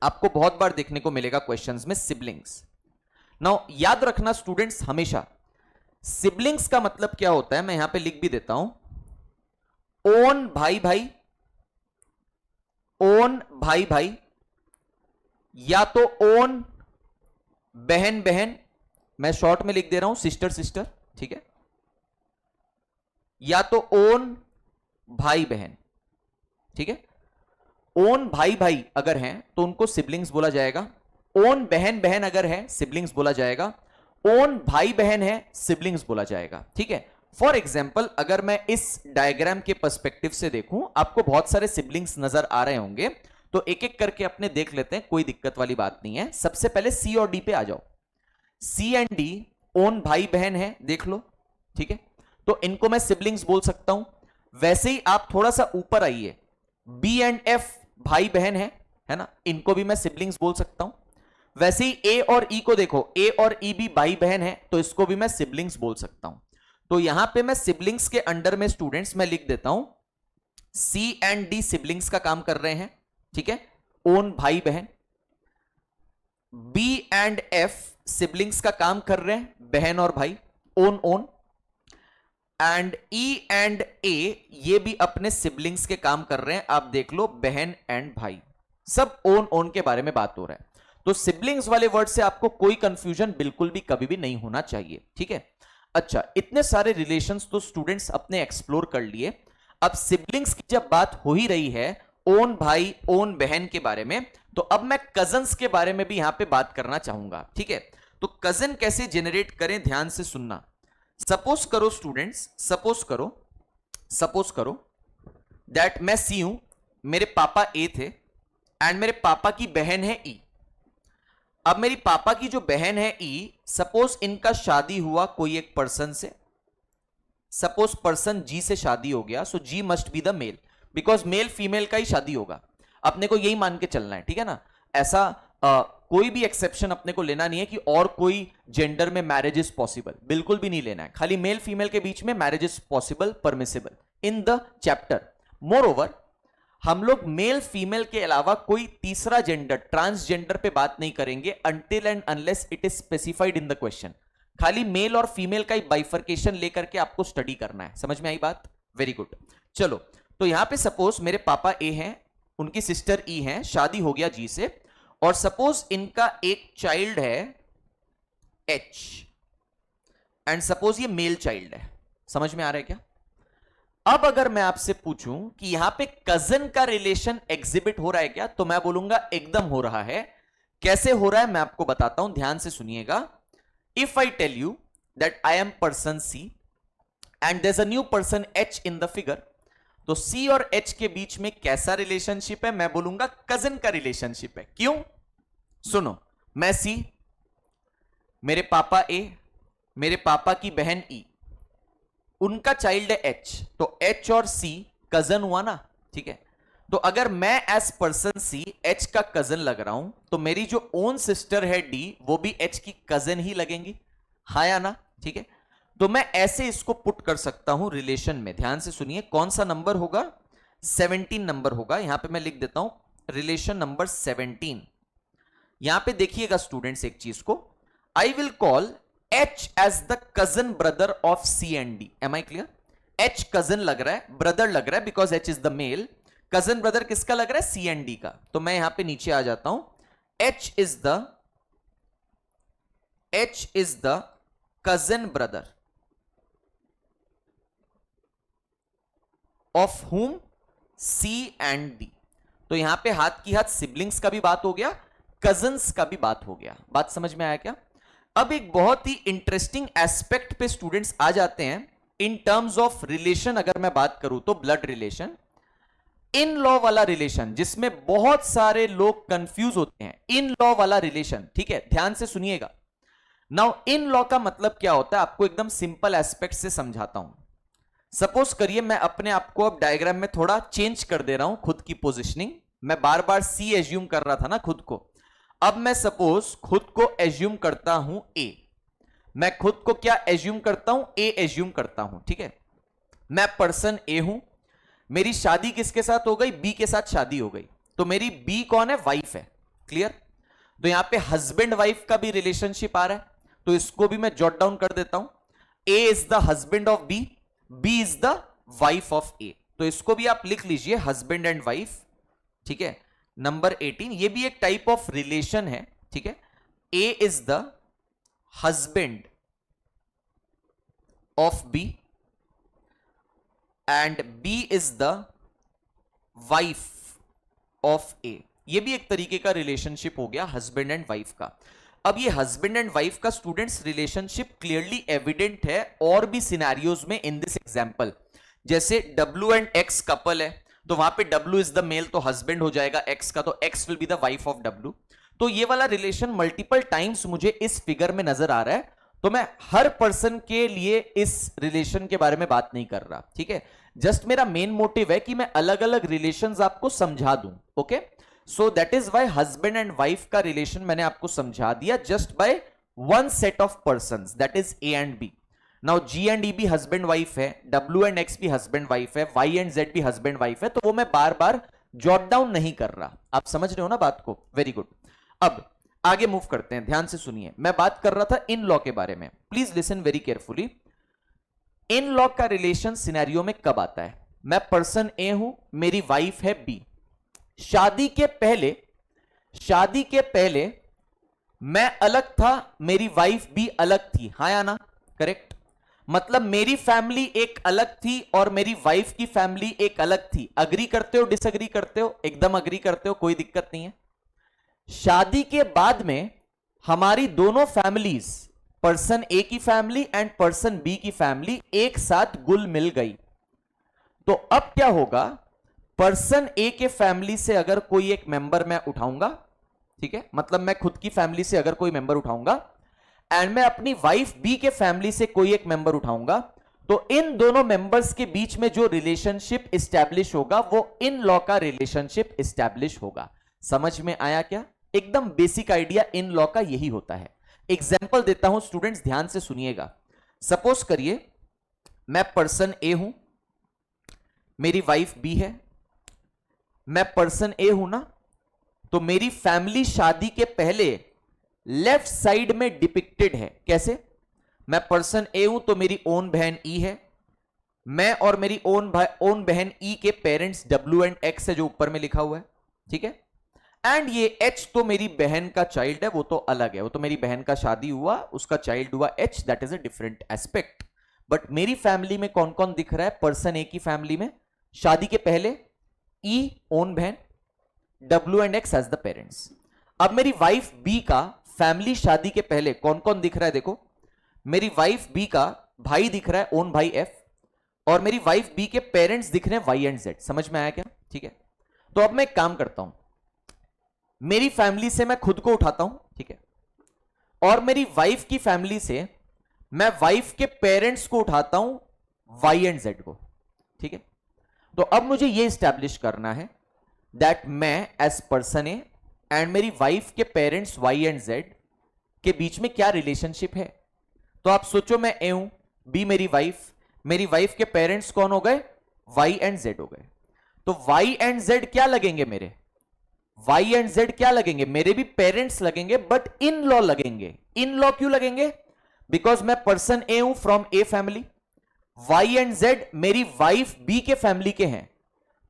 Speaker 1: आपको बहुत बार देखने को मिलेगा क्वेश्चंस में, सिबलिंग्स। नाउ याद रखना स्टूडेंट्स, हमेशा सिबलिंग्स का मतलब क्या होता है मैं यहां पे लिख भी देता हूं। ओन भाई भाई, ओन भाई भाई, या तो ओन बहन बहन, मैं शॉर्ट में लिख दे रहा हूं सिस्टर सिस्टर, ठीक है, या तो ओन भाई बहन, ठीक है। ओन भाई भाई अगर हैं तो उनको सिबलिंग्स बोला जाएगा। ओन बहन बहन अगर है सिबलिंग्स बोला जाएगा। ओन भाई बहन है सिबलिंग्स बोला जाएगा, ठीक है। फॉर एग्जाम्पल अगर मैं इस डायग्राम के पर्सपेक्टिव से देखूं, आपको बहुत सारे सिबलिंग्स नजर आ रहे होंगे, तो एक एक करके अपने देख लेते हैं, कोई दिक्कत वाली बात नहीं है। सबसे पहले सी और डी पे आ जाओ। सी एंड डी ओन भाई बहन है, देख लो, ठीक है, तो इनको मैं सिबलिंग्स बोल सकता हूं। वैसे ही आप थोड़ा सा ऊपर आइए, बी एंड एफ भाई बहन है ना, इनको भी मैं सिबलिंग्स बोल सकता हूं। वैसे ही ए और ई को देखो, ए और ई भी भाई बहन है, तो इसको भी मैं सिबलिंग्स बोल सकता हूं। तो यहां पे मैं सिबलिंग्स के अंडर में स्टूडेंट्स मैं लिख देता हूं सी एंड डी सिबलिंग्स का काम कर रहे हैं, ठीक है, ओन भाई बहन। बी एंड एफ सिबलिंग्स का काम कर रहे हैं, बहन और भाई, own own. And E and A ये भी अपने सिबलिंग्स के काम कर रहे हैं, आप देख लो, बहन एंड भाई, सब ओन ओन के बारे में बात हो रहा है। तो सिबलिंग्स वाले वर्ड से आपको कोई कंफ्यूजन बिल्कुल भी कभी भी नहीं होना चाहिए, ठीक है। अच्छा, इतने सारे रिलेशंस तो स्टूडेंट्स अपने एक्सप्लोर कर लिए। अब सिबलिंग्स की जब बात हो ही रही है, ओन भाई ओन बहन के बारे में, तो अब मैं कजन्स के बारे में भी यहां पे बात करना चाहूंगा, ठीक है। तो कजन कैसे जेनरेट करें, ध्यान से सुनना। सपोज करो स्टूडेंट्स, सपोज करो दैट मैं सी हूं, मेरे पापा ए थे एंड मेरे पापा की बहन है ई। अब मेरी पापा की जो बहन है ई, सपोज इनका शादी हुआ कोई एक पर्सन से, सपोज पर्सन जी से शादी हो गया, so G must be the male, because male female का ही शादी होगा, अपने को यही मान के चलना है, ठीक है ना। ऐसा कोई भी एक्सेप्शन अपने को लेना नहीं है कि और कोई जेंडर में मैरिज इज पॉसिबल, बिल्कुल भी नहीं लेना है। खाली मेल फीमेल के बीच में marriage is possible, permissible in the chapter. More over हम लोग मेल फीमेल के अलावा कोई तीसरा जेंडर, ट्रांसजेंडर पे बात नहीं करेंगे until and unless it is specified in the question. खाली मेल और फीमेल का ही बाइफर्केशन लेकर के आपको स्टडी करना है। समझ में आई बात? Very good. चलो, तो यहां पे सपोज मेरे पापा ए हैं, उनकी सिस्टर ई हैं, शादी हो गया जी से, और सपोज इनका एक चाइल्ड है एच, एंड सपोज ये मेल चाइल्ड है। समझ में आ रहा है क्या? अब अगर मैं आपसे पूछूं कि यहां पे कजन का रिलेशन एग्जिबिट हो रहा है क्या, तो मैं बोलूंगा एकदम हो रहा है। कैसे हो रहा है मैं आपको बताता हूं, ध्यान से सुनिएगा। If I tell you that I am person C and there is a new person H in the figure, तो सी और एच के बीच में कैसा रिलेशनशिप है? मैं बोलूंगा कजन का रिलेशनशिप है। क्यों? सुनो, मैं सी, मेरे पापा ए, मेरे पापा की बहन ई, उनका चाइल्ड है एच, तो एच और सी कजन हुआ ना, ठीक है। तो अगर मैं एज पर्सन सी एच का कजन लग रहा हूं, तो मेरी जो ओन सिस्टर है डी, वो भी एच की कजन ही लगेंगी, हाँ या ना? ठीक है, तो मैं ऐसे इसको पुट कर सकता हूं रिलेशन में। ध्यान से सुनिए, कौन सा नंबर होगा? 17 नंबर होगा। यहां पे मैं लिख देता हूं रिलेशन नंबर 17। यहां पे देखिएगा स्टूडेंट्स एक चीज को, I will call H as the cousin brother of C and D. Am I clear? H cousin लग रहा है, brother लग रहा है, because H is the male. cousin brother किसका लग रहा है? C and D का। तो मैं यहां पे नीचे आ जाता हूं, H is the cousin brother of whom C and D. तो यहां पे हाथ की हाथ सिबलिंग्स का भी बात हो गया, कजन्स का भी बात हो गया। बात समझ में आया क्या? अब एक बहुत ही इंटरेस्टिंग एस्पेक्ट पे स्टूडेंट्स आ जाते हैं इन टर्म्स ऑफ रिलेशन। अगर मैं बात करूं तो ब्लड रिलेशन, इन लॉ वाला रिलेशन, जिसमें बहुत सारे लोग कंफ्यूज होते हैं। इन लॉ वाला रिलेशन, ठीक है, ध्यान से सुनिएगा। नाउ इन लॉ का मतलब क्या होता है, आपको एकदम सिंपल एस्पेक्ट से समझाता हूं। सपोज करिए मैं अपने आप को अब डायग्राम में थोड़ा चेंज कर दे रहा हूं, खुद की पोजिशनिंग। मैं बार बार सी एज्यूम कर रहा था ना खुद को, अब मैं सपोज खुद को एज्यूम करता हूं ए। मैं खुद को क्या एज्यूम करता हूं? ए एज्यूम करता हूं, ठीक है। मैं पर्सन ए हूं, मेरी शादी किसके साथ हो गई? बी के साथ शादी हो गई। तो मेरी बी कौन है? वाइफ है। क्लियर? तो यहां पे हस्बैंड वाइफ का भी रिलेशनशिप आ रहा है, तो इसको भी मैं जॉट डाउन कर देता हूं। A is the husband of B, B is the wife of A. तो इसको भी आप लिख लीजिए, हस्बैंड एंड वाइफ, ठीक है। नंबर 18, ये भी एक टाइप ऑफ रिलेशन है, ठीक है। A is the husband of B and B is the wife of A. ये भी एक तरीके का रिलेशनशिप हो गया हस्बैंड एंड वाइफ का। अब ये हस्बैंड एंड वाइफ का स्टूडेंट्स रिलेशनशिप क्लियरली एविडेंट है और भी सिनेरियोज में इन दिस एग्जांपल। जैसे W एंड X कपल है, तो वहां पे W इज द मेल, तो हस्बैंड हो जाएगा X का, तो X will be the wife of W। तो ये वाला रिलेशन मल्टीपल टाइम्स मुझे इस फिगर में नजर आ रहा है। तो मैं हर पर्सन के लिए इस रिलेशन के बारे में बात नहीं कर रहा, ठीक है। जस्ट मेरा मेन मोटिव है कि मैं अलग अलग रिलेशंस आपको समझा दूं, okay. So that is why husband and wife का रिलेशन मैंने आपको समझा दिया just by one set of persons, that is A and B. Now G and E भी हस्बैंड वाइफ है, W एंड X भी हस्बैंड वाइफ है, Y and Z भी हस्बैंड वाइफ है, तो वो मैं बार बार जॉट डाउन नहीं कर रहा। आप समझ रहे हो ना बात को? Very good. अब आगे मूव करते हैं, ध्यान से सुनिए। मैं बात कर रहा था इन लॉ के बारे में, please listen very carefully. In law का रिलेशन सिनेरियो में कब आता है? मैं पर्सन ए हूं, मेरी वाइफ है बी। शादी के पहले मैं अलग था, मेरी वाइफ भी अलग थी, हाँ या ना? करेक्ट। मतलब मेरी फैमिली एक अलग थी और मेरी वाइफ की फैमिली एक अलग थी। अग्री करते हो, डिसअग्री करते हो? एकदम अग्री करते हो, कोई दिक्कत नहीं है। शादी के बाद में हमारी दोनों फैमिलीज, पर्सन ए की फैमिली एंड पर्सन बी की फैमिली, एक साथ गुल मिल गई। तो अब क्या होगा? पर्सन ए के फैमिली से अगर कोई एक मेंबर मैं उठाऊंगा, ठीक है, मतलब मैं खुद की फैमिली से अगर कोई मेंबर उठाऊंगा एंड मैं अपनी वाइफ बी के फैमिली से कोई एक मेंबर उठाऊंगा, तो इन दोनों मेंबर्स के बीच में जो रिलेशनशिप एस्टैब्लिश होगा वो इन लॉ का रिलेशनशिप एस्टैब्लिश होगा। समझ में आया क्या? एकदम बेसिक आइडिया इन लॉ का यही होता है। एग्जाम्पल देता हूं स्टूडेंट्स, ध्यान से सुनिएगा। सपोज करिए मैं पर्सन ए हूं, मेरी वाइफ बी है। मैं पर्सन ए हूं ना, तो मेरी फैमिली शादी के पहले लेफ्ट साइड में डिपिक्टेड है। कैसे? मैं पर्सन ए हूं तो मेरी ओन बहन ई है। मैं और मेरी ओन बहन ई के पेरेंट्स W एंड X है, जो ऊपर में लिखा हुआ है, ठीक है। एंड ये H तो मेरी बहन का चाइल्ड है, वो तो अलग है, वो तो मेरी बहन का शादी हुआ, उसका चाइल्ड हुआ H, that is a different aspect. But मेरी फैमिली में कौन कौन दिख रहा है? पर्सन ए की फैमिली में शादी के पहले E ओन बहन, W and X as the parents. अब मेरी वाइफ बी का फैमिली शादी के पहले कौन कौन दिख रहा है? देखो, मेरी वाइफ बी का भाई दिख रहा है, ओन भाई F, और मेरी वाइफ बी के पेरेंट्स दिख रहे हैं Y एंड Z। समझ में आया क्या? ठीक है। तो अब मैं एक काम करता हूं, मेरी फैमिली से मैं खुद को उठाता हूं, ठीक है, और मेरी वाइफ की फैमिली से मैं वाइफ के पेरेंट्स को उठाता हूं, Y एंड Z को, ठीक है। तो अब मुझे यह स्टैब्लिश करना है दैट मैं एज पर्सन ए एंड मेरी वाइफ के पेरेंट्स Y एंड Z के बीच में क्या रिलेशनशिप है। तो आप सोचो, मैं ए हूं, बी मेरी वाइफ के पेरेंट्स कौन हो गए? Y एंड Z हो गए। तो Y एंड Z क्या लगेंगे? मेरे Y एंड Z क्या लगेंगे? मेरे भी पेरेंट्स लगेंगे, बट इन लॉ लगेंगे। इन लॉ क्यों लगेंगे? बिकॉज मैं पर्सन ए हूं from a family, Y and Z मेरी वाइफ बी के फैमिली के हैं,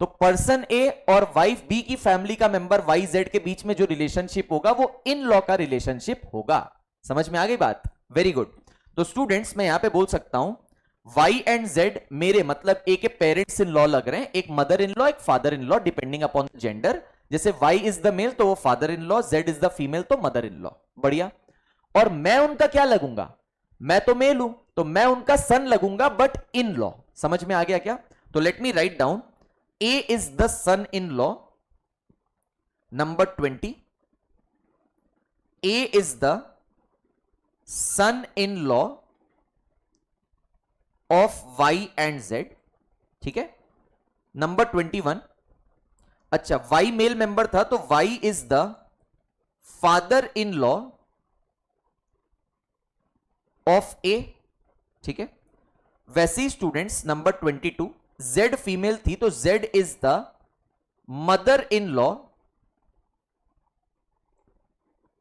Speaker 1: तो पर्सन ए और वाइफ बी की फैमिली का मेंबर वाई जेड के बीच में जो रिलेशनशिप होगा वो इन लॉ का रिलेशनशिप होगा। समझ में आ गई बात? Very good. तो स्टूडेंट्स मैं यहां पे बोल सकता हूं y एंड z मेरे मतलब ए के पेरेंट्स इन लॉ लग रहे हैं, एक मदर इन लॉ एक father in law depending upon gender. जैसे y इज द मेल तो वो father in law, z is the female तो मदर इन लॉ। बढ़िया। और मैं उनका क्या लगूंगा, मैं तो मेल हूं तो मैं उनका सन लगूंगा बट इन लॉ। समझ में आ गया क्या? तो let me write down, A is the son in law number 20, A is the son in law of y and z। ठीक है। नंबर 21, अच्छा y मेल मेंबर था तो y is the father in law of a। ठीक है। वैसे ही स्टूडेंट्स नंबर 22, z फीमेल थी तो z is the mother in law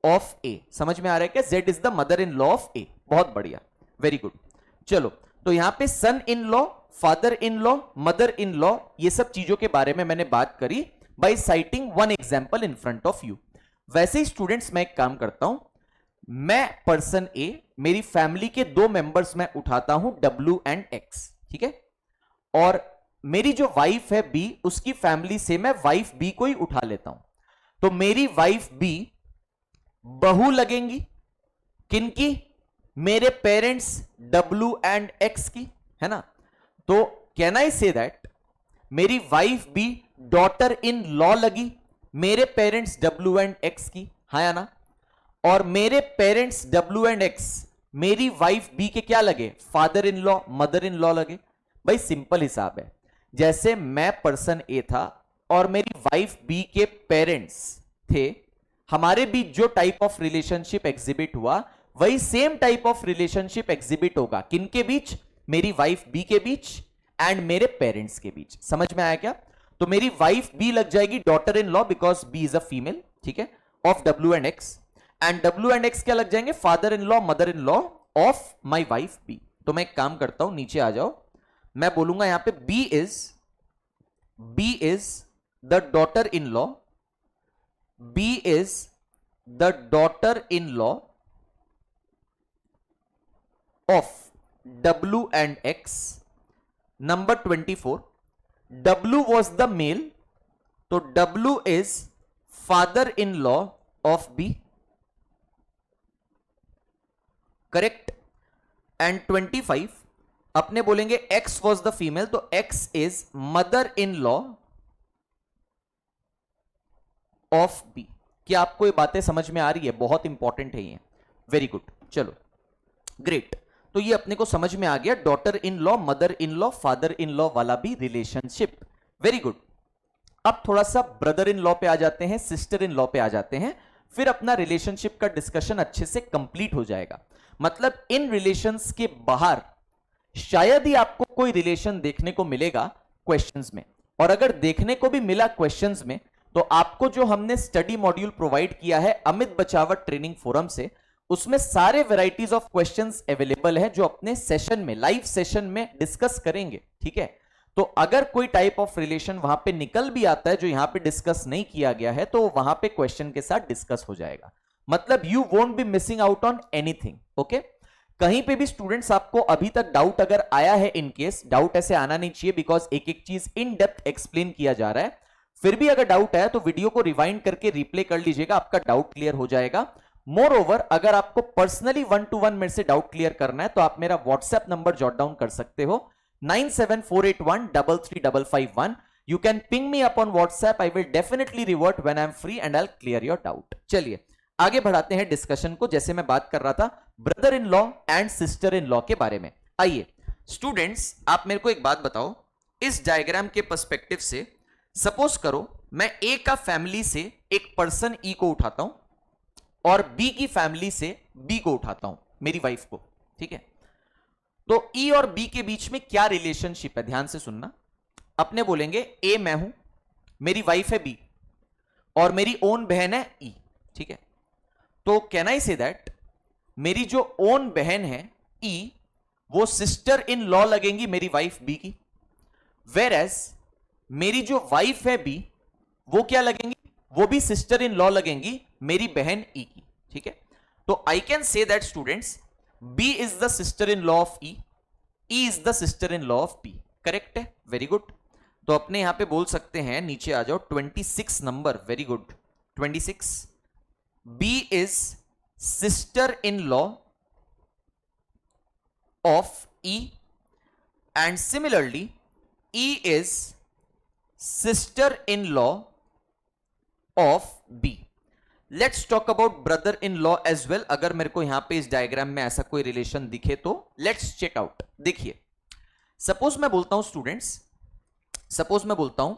Speaker 1: of a। समझ में आ रहा है क्या? z is the mother in law of a। बहुत बढ़िया, वेरी गुड। चलो, तो यहां पे son in law, father in law, mother in law, ये सब चीजों के बारे में मैंने बात करी bye citing one example in front of you. वैसे ही स्टूडेंट्स मैं एक काम करता हूं, मैं पर्सन ए, मेरी फैमिली के दो मेंबर्स मैं उठाता हूं W एंड X। ठीक है। और मेरी जो वाइफ है B, उसकी फैमिली से मैं वाइफ B को ही उठा लेता हूं। तो मेरी वाइफ B बहू लगेंगी किनकी? मेरे पेरेंट्स W एंड X की, है ना। तो कैन आई से दैट मेरी वाइफ भी डॉटर इन लॉ लगी मेरे पेरेंट्स W एंड X की, हाँ या ना। और मेरे पेरेंट्स W एंड X मेरी वाइफ B के क्या लगे? Father in law, mother in law लगे। भाई सिंपल हिसाब है, जैसे मैं पर्सन ए था और मेरी वाइफ B के पेरेंट्स थे, हमारे बीच जो टाइप ऑफ रिलेशनशिप एग्जिबिट हुआ वही same type of relationship exhibit होगा किनके बीच? मेरी वाइफ बी के बीच एंड मेरे पेरेंट्स के बीच। समझ में आया क्या? तो मेरी वाइफ बी लग जाएगी daughter in law because B is a female, ठीक है, of W and X। And W and X क्या लग जाएंगे? Father in law, mother in law of my wife B. तो मैं एक काम करता हूं, नीचे आ जाओ, मैं बोलूंगा यहां पे B is the daughter in law, B is the daughter in law of W and X। Number 24, W was the male, तो W is father-in-law of B, correct। and 25 अपने बोलेंगे X was the female, तो X is mother-in-law of B। क्या आपको ये बातें समझ में आ रही है? बहुत इंपॉर्टेंट है ये, वेरी गुड। चलो ग्रेट, तो ये अपने को समझ में आ गया daughter in law, mother in law, father in law वाला भी रिलेशनशिप। Very good. अब थोड़ा सा ब्रदर इन लॉ पे आ जाते हैं, सिस्टर इन लॉ पे आ जाते हैं, फिर अपना रिलेशनशिप का डिस्कशन अच्छे से कंप्लीट हो जाएगा। मतलब इन रिलेशंस के बाहर शायद ही आपको कोई रिलेशन देखने को मिलेगा क्वेश्चंस में, और अगर देखने को भी मिला क्वेश्चंस में तो आपको जो हमने स्टडी मॉड्यूल प्रोवाइड किया है अमित बचावट ट्रेनिंग फोरम से, उसमें सारे वैरायटीज ऑफ क्वेश्चंस अवेलेबल है जो अपने सेशन में, लाइव सेशन में डिस्कस करेंगे। ठीक है। तो अगर कोई टाइप ऑफ रिलेशन वहां पे निकल भी आता है जो यहां पे डिस्कस नहीं किया गया है, तो वहां पे क्वेश्चन के साथ डिस्कस हो जाएगा। मतलब you won't be missing out on anything. Okay. कहीं पे भी स्टूडेंट्स आपको अभी तक डाउट अगर आया है, इन केस डाउट ऐसे आना नहीं चाहिए बिकॉज एक एक चीज इन डेप्थ एक्सप्लेन किया जा रहा है, फिर भी अगर डाउट आया तो वीडियो को रिवाइंड करके रिप्ले कर लीजिएगा, आपका डाउट क्लियर हो जाएगा। मोर ओवर अगर आपको पर्सनली 1-to-1 मेरे से डाउट क्लियर करना है तो आप मेरा व्हाट्सएप नंबर जॉट डाउन कर सकते हो, 9748133551। You can ping me upon WhatsApp, I will definitely revert when I am free and I will clear your doubt. चलिए आगे बढ़ाते हैं डिस्कशन को। जैसे मैं बात कर रहा था brother in law and sister in law के बारे में। आइए स्टूडेंट्स, आप मेरे को एक बात बताओ, इस डायग्राम के पर्सपेक्टिव से सपोज करो मैं ए का फैमिली से एक पर्सन ई को उठाता हूं और बी की फैमिली से बी को उठाता हूं, मेरी वाइफ को। ठीक है। तो ई और बी के बीच में क्या रिलेशनशिप है, ध्यान से सुनना। अपने बोलेंगे ए मैं हूं, मेरी वाइफ है बी और मेरी ओन बहन है ई। ठीक है। तो कैन आई से दैट मेरी जो ओन बहन है ई, वो सिस्टर इन लॉ लगेंगी मेरी वाइफ बी की, वेर एज मेरी जो वाइफ है बी वो क्या लगेंगी? वो भी सिस्टर इन लॉ लगेंगी मेरी बहन ई की। ठीक है। तो I can say that students, B is the sister in law of E, E is the sister in law of B. Correct है, वेरी गुड। तो अपने यहां पे बोल सकते हैं, नीचे आ जाओ, 26 नंबर, very good, 26। B is sister in law of E and similarly E is sister in law of B. Let's talk about brother in law as well. अगर मेरे को यहां पे इस डायग्राम में ऐसा कोई रिलेशन दिखे तो लेट्स चेक आउट। देखिए, सपोज मैं बोलता हूं स्टूडेंट्स, सपोज मैं बोलता हूं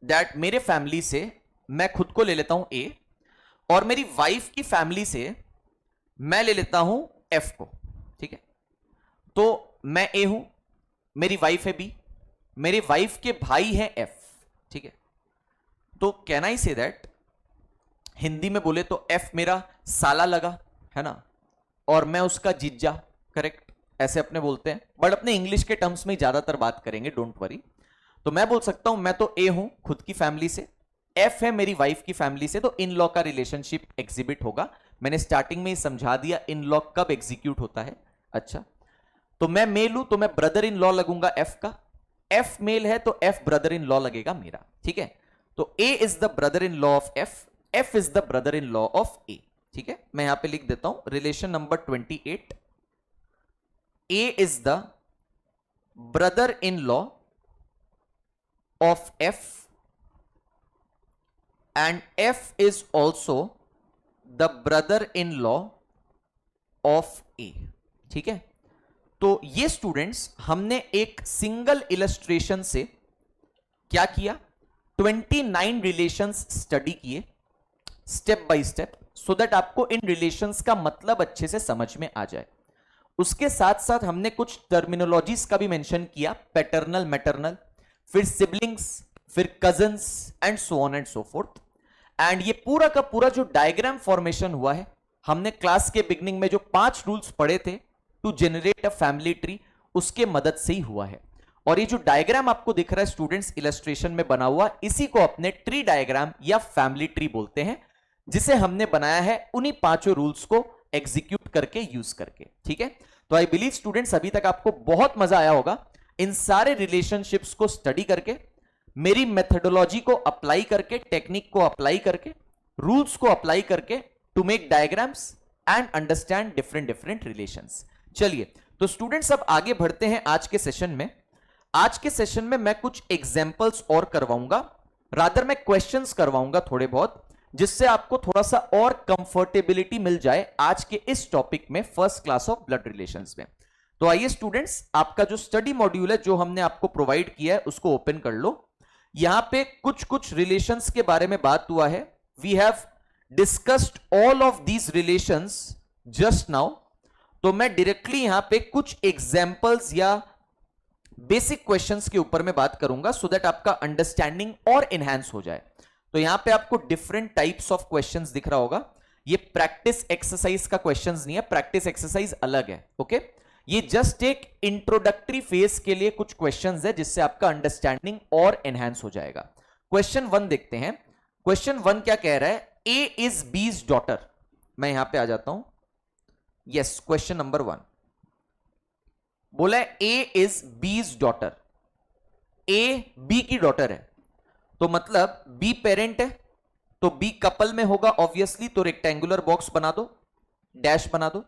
Speaker 1: दैट मेरे फैमिली से मैं खुद को ले लेता हूं ए, और मेरी वाइफ की फैमिली से मैं ले लेता हूं एफ को। ठीक है, तो मैं ए हूं, मेरी वाइफ है बी, मेरे वाइफ के भाई है एफ। ठीक है, तो can I say that, Hindi में बोले तो एफ मेरा साला लगा, है ना, और मैं उसका जीजा। करेक्ट, ऐसे अपने बोलते हैं, बट अपने इंग्लिश के टर्म्स में ज्यादातर बात करेंगे, डोंट वरी। तो मैं बोल सकता हूं मैं तो ए हूं खुद की फैमिली से, एफ है मेरी वाइफ की फैमिली से, तो इन लॉ का रिलेशनशिप एग्जिबिट होगा। मैंने स्टार्टिंग में ही समझा दिया इन लॉ कब एग्जीक्यूट होता है। अच्छा, तो मैं मेल हूं तो मैं ब्रदर इन लॉ लगूंगा एफ का, एफ मेल है तो एफ ब्रदर इन लॉ लगेगा मेरा। ठीक है, तो A is the brother in law of F, F is the brother in law of A. ठीक है, मैं यहां पे लिख देता हूं relation number 28, A is the brother in law of F and F is also the brother in law of A. ठीक है, तो ये स्टूडेंट्स हमने एक सिंगल इलस्ट्रेशन से क्या किया, 29 रिलेशंस स्टडी किए step by step, so that आपको इन रिलेशंस का मतलब अच्छे से समझ में आ जाए। उसके साथ साथ हमने कुछ टर्मिनोलॉजीज का भी मेंशन किया, पैटर्नल, मैटरनल, फिर सिबलिंग्स, फिर cousins and so on and so fourth. And ये पूरा का पूरा जो डायग्राम फॉर्मेशन हुआ है, हमने क्लास के बिगनिंग में जो 5 रूल्स पढ़े थे to generate a family tree, उसके मदद से ही हुआ है। और ये जो डायग्राम आपको दिख रहा है स्टूडेंट्स इलस्ट्रेशन में बना हुआ, इसी को अपने ट्री डायग्राम या फैमिली ट्री बोलते हैं, जिसे हमने बनाया है उन्हीं 5 रूल्स को एग्जीक्यूट करके, यूज करके। ठीक है, तो आई बिलीव स्टूडेंट्स अभी तक आपको बहुत मजा आया होगा इन सारे रिलेशनशिप्स को स्टडी करके, मेरी मेथडोलॉजी को अप्लाई करके, टेक्निक को अप्लाई करके, रूल्स को अप्लाई करके, to make diagrams and understand different relations. चलिए, तो स्टूडेंट्स अब आगे बढ़ते हैं आज के सेशन में। आज के सेशन में मैं कुछ एग्जांपल्स और करवाऊंगा, रादर मैं क्वेश्चंस करवाऊंगा थोड़े बहुत, जिससे आपको थोड़ा सा और कंफर्टेबिलिटी मिल जाए आज के इस टॉपिक में, first class of blood relations में। तो आइए स्टूडेंट्स, आपका जो स्टडी मॉड्यूल है जो हमने आपको प्रोवाइड किया है उसको ओपन कर लो। यहां पे कुछ रिलेशंस के बारे में बात हुआ है। We have discussed all of these relations just now. तो मैं डायरेक्टली यहां पे कुछ एग्जांपल्स या बेसिक क्वेश्चंस के ऊपर में बात करूंगा, सो दैट आपका अंडरस्टैंडिंग और एनहांस हो जाए। तो यहां पे आपको डिफरेंट टाइप्स ऑफ क्वेश्चंस दिख रहा होगा। ये प्रैक्टिस एक्सरसाइज का क्वेश्चंस नहीं है, प्रैक्टिस एक्सरसाइज अलग है। ओके, ये जस्ट एक इंट्रोडक्टरी फेज के लिए कुछ क्वेश्चंस है, जिससे आपका अंडरस्टैंडिंग और एनहांस हो जाएगा। क्वेश्चन 1 देखते हैं। क्वेश्चन 1 क्या कह रहा है, ए इज बीज डॉटर। मैं यहां पे आ जाता हूं। यस, क्वेश्चन नंबर 1 बोला है A is B's daughter. A B की डॉटर है, तो मतलब बी पेरेंट है, तो बी कपल में होगा ऑब्वियसली, तो रेक्टेंगुलर बॉक्स बना दो, डैश बना दो।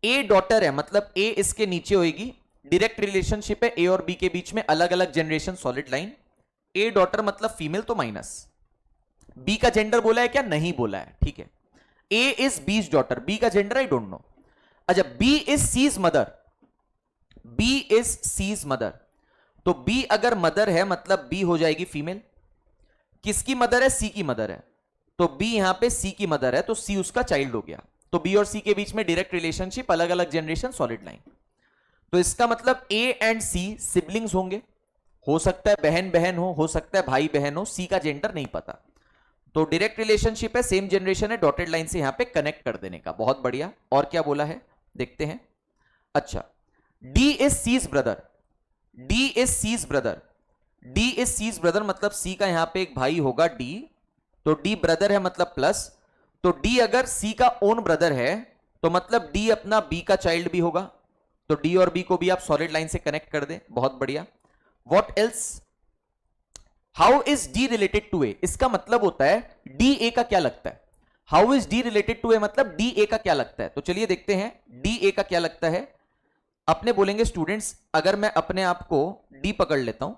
Speaker 1: ए डॉटर है मतलब ए इसके नीचे होगी, डायरेक्ट रिलेशनशिप है ए और बी के बीच में, अलग अलग generation, solid line. A daughter मतलब फीमेल, तो माइनस। बी का जेंडर बोला है क्या, नहीं बोला है, ठीक है। A is B's daughter, B का जेंडर आई डोंट नो। अच्छा, B is C's mother, B is C's mother, तो बी अगर मदर है मतलब बी हो जाएगी फीमेल। किसकी मदर है, सी की मदर है, तो बी यहां पे सी की मदर है, तो सी उसका चाइल्ड हो गया। तो बी और सी के बीच में डायरेक्ट रिलेशनशिप, अलग अलग जनरेशन, सॉलिड लाइन। तो इसका मतलब ए एंड सी सिबलिंग्स होंगे, हो सकता है बहन बहन हो सकता है भाई बहन हो, सी का जेंडर नहीं पता। तो डायरेक्ट रिलेशनशिप है, सेम जनरेशन है, डॉटेड लाइन से यहां पे कनेक्ट कर देने का। बहुत बढ़िया। और क्या बोला है देखते हैं। अच्छा, D is C's brother, D is C's brother, D is C's brother मतलब सी का यहां पे एक भाई होगा डी, तो डी ब्रदर है मतलब प्लस, तो डी अगर सी का ओन ब्रदर है तो मतलब डी अपना बी का चाइल्ड भी होगा, तो डी और बी को भी आप सॉलिड लाइन से कनेक्ट कर दें, बहुत बढ़िया। What else? How is D related to A? इसका मतलब होता है डी ए का क्या लगता है। How is D related to A मतलब डी ए का क्या लगता है। तो चलिए देखते हैं डी ए का क्या लगता है। अपने बोलेंगे स्टूडेंट्स, अगर मैं अपने आप को डी पकड़ लेता हूं,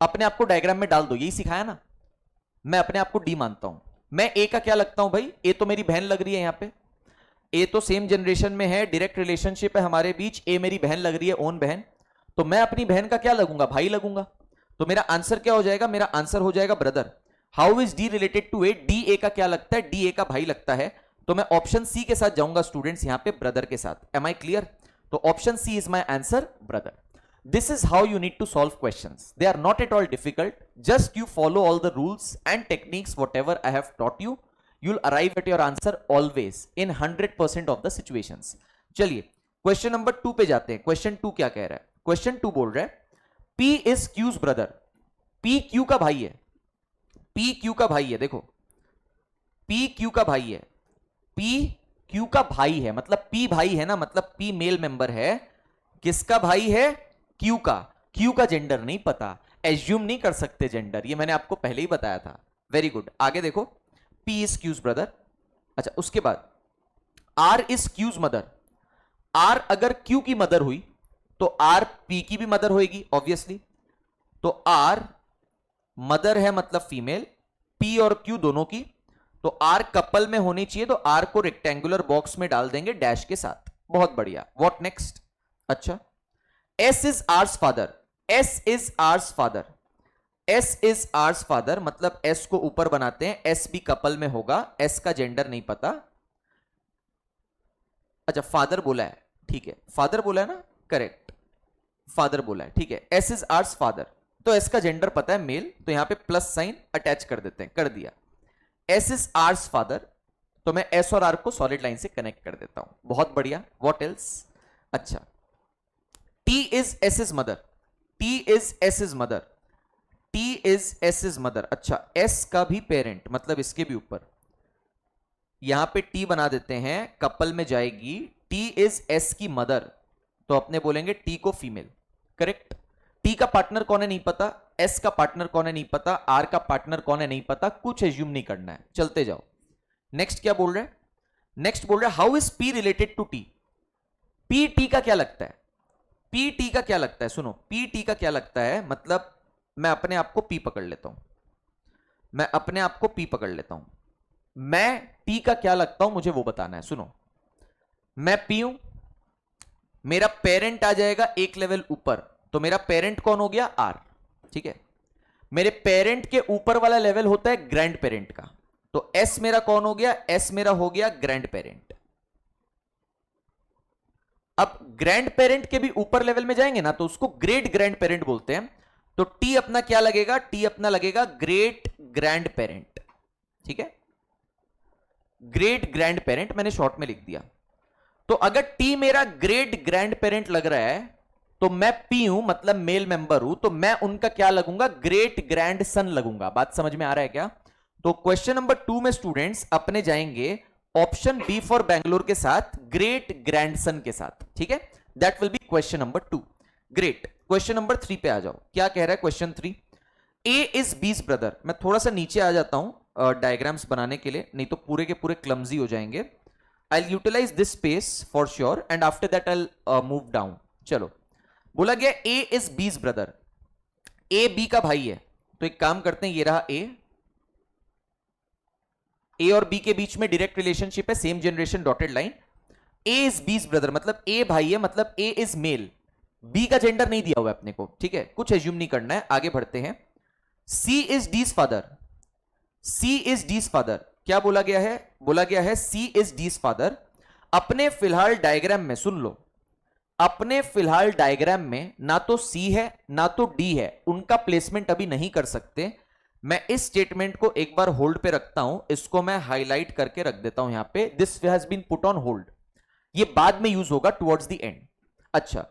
Speaker 1: अपने आप को डायग्राम में डाल दो, यही सिखाया ना, मैं अपने आप को डी मानता हूं, मैं ए का क्या लगता हूं भाई? ए तो मेरी बहन लग रही है, यहां पे ए तो सेम जनरेशन में है, डायरेक्ट रिलेशनशिप है हमारे बीच, ए मेरी बहन लग रही है, ओन बहन, तो मैं अपनी बहन का क्या लगूंगा? भाई लगूंगा। तो मेरा आंसर क्या हो जाएगा? मेरा आंसर हो जाएगा brother. How is D related to A? D A का क्या लगता है? डी ए का भाई लगता है। तो मैं ऑप्शन सी के साथ जाऊंगा स्टूडेंट्स, यहां पे ब्रदर के साथ। Am I clear? तो option C is my answer, brother. This is how you need to solve questions. They are not at all difficult. Just you follow all the rules and techniques whatever I have taught you. You'll arrive at your answer always in 100% of the situations. चलिए question number 2 पे जाते हैं। Question 2 क्या कह रहा है? Question 2 बोल रहा है P is Q's brother. P Q का भाई है। P Q का भाई है, देखो P Q का भाई है। P Q का भाई है मतलब P भाई है ना, मतलब P मेल मेंबर है। किसका भाई है? क्यू का। क्यू का जेंडर नहीं पता, एज्यूम नहीं कर सकते जेंडर, ये मैंने आपको पहले ही बताया था। वेरी गुड, आगे देखो, पी इज क्यूज ब्रदर। अच्छा, उसके बाद R is Q's mother. R अगर क्यू की मदर हुई तो आर पी की भी मदर होगी ऑब्वियसली। तो आर मदर है मतलब फीमेल, पी और क्यू दोनों की, तो आर कपल में होनी चाहिए, तो आर को रेक्टेंगुलर बॉक्स में डाल देंगे डैश के साथ। बहुत बढ़िया, व्हाट नेक्स्ट? अच्छा, S is ours father. S is ours father. S is ours father मतलब S को ऊपर बनाते हैं, S भी कपल में होगा, S का जेंडर नहीं पता। अच्छा, फादर बोला है, ठीक है, फादर बोला है ना, करेक्ट, फादर बोला है, ठीक है। S is ours father, तो S का जेंडर पता है मेल, तो यहां पे प्लस साइन अटैच कर देते हैं, कर दिया। S is ours father, तो मैं S और R को सॉलिड लाइन से कनेक्ट कर देता हूं, बहुत बढ़िया। What else? अच्छा, T is S is mother. T is S is mother. T is S is mother. अच्छा, S का भी पेरेंट मतलब इसके भी ऊपर, यहां पे T बना देते हैं, कपल में जाएगी। T is S की मदर, तो अपने बोलेंगे T को फीमेल, करेक्ट। T का पार्टनर कौन है नहीं पता, S का पार्टनर कौन है नहीं पता, R का पार्टनर कौन है नहीं पता, कुछ एज्यूम नहीं करना है, चलते जाओ। नेक्स्ट क्या बोल रहे हैं? नेक्स्ट बोल रहे हैं how is P related to T? P T का क्या लगता है? पी टी का क्या लगता है? सुनो, पी टी का क्या लगता है मतलब मैं अपने आप को पी पकड़ लेता हूं, मैं अपने आप को पी पकड़ लेता हूं, मैं टी का क्या लगता हूं मुझे वो बताना है। सुनो, मैं पी हूं, मेरा पेरेंट आ जाएगा एक लेवल ऊपर, तो मेरा पेरेंट कौन हो गया? आर, ठीक है। मेरे पेरेंट के ऊपर वाला लेवल होता है ग्रैंड पेरेंट का, तो एस मेरा कौन हो गया? एस मेरा हो गया ग्रैंड पेरेंट। अब ग्रैंड पेरेंट के भी ऊपर लेवल में जाएंगे ना, तो उसको ग्रेट ग्रैंड पेरेंट बोलते हैं। तो टी अपना क्या लगेगा? टी अपना लगेगा ग्रेट ग्रैंड पेरेंट, ठीक है, ग्रेट ग्रैंड पेरेंट मैंने शॉर्ट में लिख दिया। तो अगर टी मेरा ग्रेट ग्रैंड पेरेंट लग रहा है, तो मैं पी हूं मतलब मेल मेंबर हूं, तो मैं उनका क्या लगूंगा? Great grand son लगूंगा। बात समझ में आ रहा है क्या? तो क्वेश्चन नंबर 2 में स्टूडेंट्स अपने जाएंगे ऑप्शन बी फॉर बैंगलोर के साथ, ग्रेट ग्रैंडसन के साथ, ठीक है। That will be question number 2। Great, question number 3 पे आ जाओ, क्या कह रहा है क्वेश्चन 3? ए इज बीज ब्रदर। मैं थोड़ा सा नीचे आ जाता हूं डायग्राम्स बनाने के लिए, नहीं तो पूरे के पूरे क्लमजी हो जाएंगे। I will utilize this space for sure and after that I will move down. चलो, बोला गया ए इज बीज ब्रदर, ए बी का भाई है, तो एक काम करते हैं, ये रहा ए और बी के बीच में डायरेक्ट रिलेशनशिप है, same generation, dotted line. A is बीज ब्रदर मतलब ए भाई है, मतलब ए इज मेल, बी का जेंडर नहीं दिया हुआ है अपने को, ठीक है, कुछ एज्यूम नहीं करना है, आगे बढ़ते हैं। C is D's father, C is D's father, क्या बोला गया है? बोला गया है सी इज डीज फादर। अपने फिलहाल डायग्राम में सुन लो, अपने फिलहाल डायग्राम में ना तो सी है ना तो डी है, उनका प्लेसमेंट अभी नहीं कर सकते। मैं इस स्टेटमेंट को एक बार होल्ड पे रखता हूं, इसको मैं हाईलाइट करके रख देता हूं यहां पे, this has been put on hold, ये बाद में यूज होगा टुवर्ड्स द एंड। अच्छा,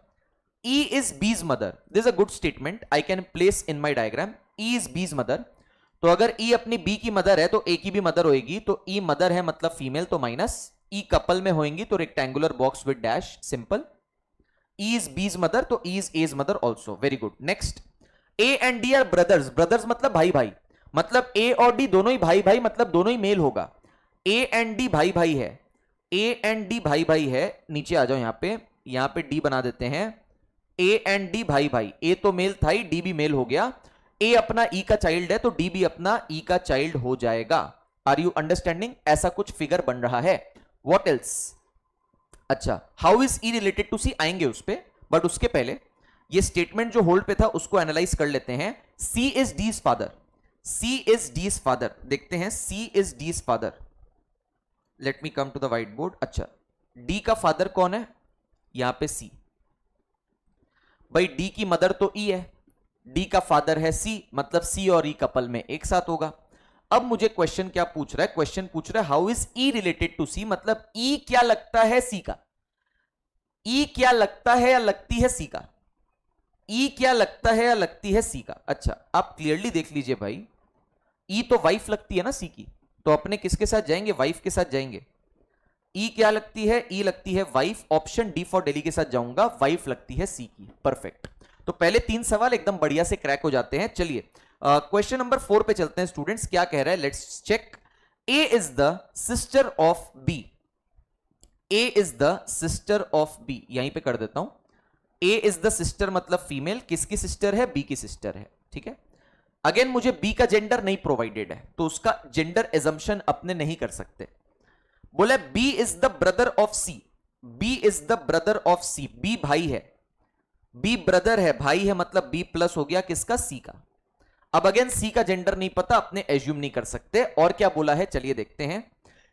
Speaker 1: E is B's mother, this is a good statement, I can place in my diagram, E is B's mother। तो अगर E अपनी B की mother है तो A की भी मदर होगी, तो E मदर है मतलब फीमेल, तो माइनस ई कपल में होंगी तो rectangular box with dash, simple. E is B's mother तो E is A's mother also. Very good. Next, A and D are brothers. Brothers मतलब भाई भाई, मतलब ए और डी दोनों ही भाई भाई, मतलब दोनों ही मेल होगा. ए एंड डी भाई भाई है, ए एंड डी भाई भाई है. नीचे आ जाओ, यहां पे डी बना देते हैं. ए एंड डी भाई भाई, ए तो मेल था ही, डी भी मेल हो गया. ए अपना ई का चाइल्ड है तो डी भी अपना ई का चाइल्ड हो जाएगा. Are you understanding? ऐसा कुछ फिगर बन रहा है. What else? अच्छा, how is E related to C, आएंगे उस पे, बट उसके पहले ये स्टेटमेंट जो होल्ड पे था उसको एनालाइज कर लेते हैं. C is D's father. C is D's father, देखते हैं. C is D's father. Let me come to the white board. अच्छा, डी का फादर कौन है? यहां पे सी. भाई डी की मदर तो ई है, डी का फादर है सी, मतलब सी और ई कपल में एक साथ होगा. अब मुझे क्वेश्चन क्या पूछ रहा है? क्वेश्चन पूछ रहा है how is E related to C, मतलब ई क्या लगता है सी का. ई क्या लगता है या लगती है सी का. ई क्या लगता है या लगती है सी का. अच्छा, आप क्लियरली देख लीजिए भाई, ई तो वाइफ लगती है ना सी की, तो अपने किसके साथ जाएंगे? वाइफ के साथ जाएंगे. ई क्या लगती है? ई लगती है wife. Option D for Delhi के साथ जाऊंगा, वाइफ लगती है सी की. परफेक्ट. तो पहले 3 सवाल एकदम बढ़िया से क्रैक हो जाते हैं. चलिए क्वेश्चन नंबर 4 पे चलते हैं. स्टूडेंट्स क्या कह रहा है, let's check. A is the sister of B. A is the sister of B, यहीं पे कर देता हूं. ए इज द सिस्टर मतलब फीमेल. किसकी सिस्टर है? बी की सिस्टर है. ठीक है. अगेन मुझे बी का जेंडर नहीं प्रोवाइडेड है, तो उसका जेंडर एजम्पशन अपने नहीं कर सकते. बोले B is the brother of C. B is the brother of C. B भाई है, बी ब्रदर है, भाई है, मतलब बी प्लस हो गया किसका? सी का. अब अगेन सी का जेंडर नहीं पता, अपने एज्यूम नहीं कर सकते. और क्या बोला है चलिए देखते हैं.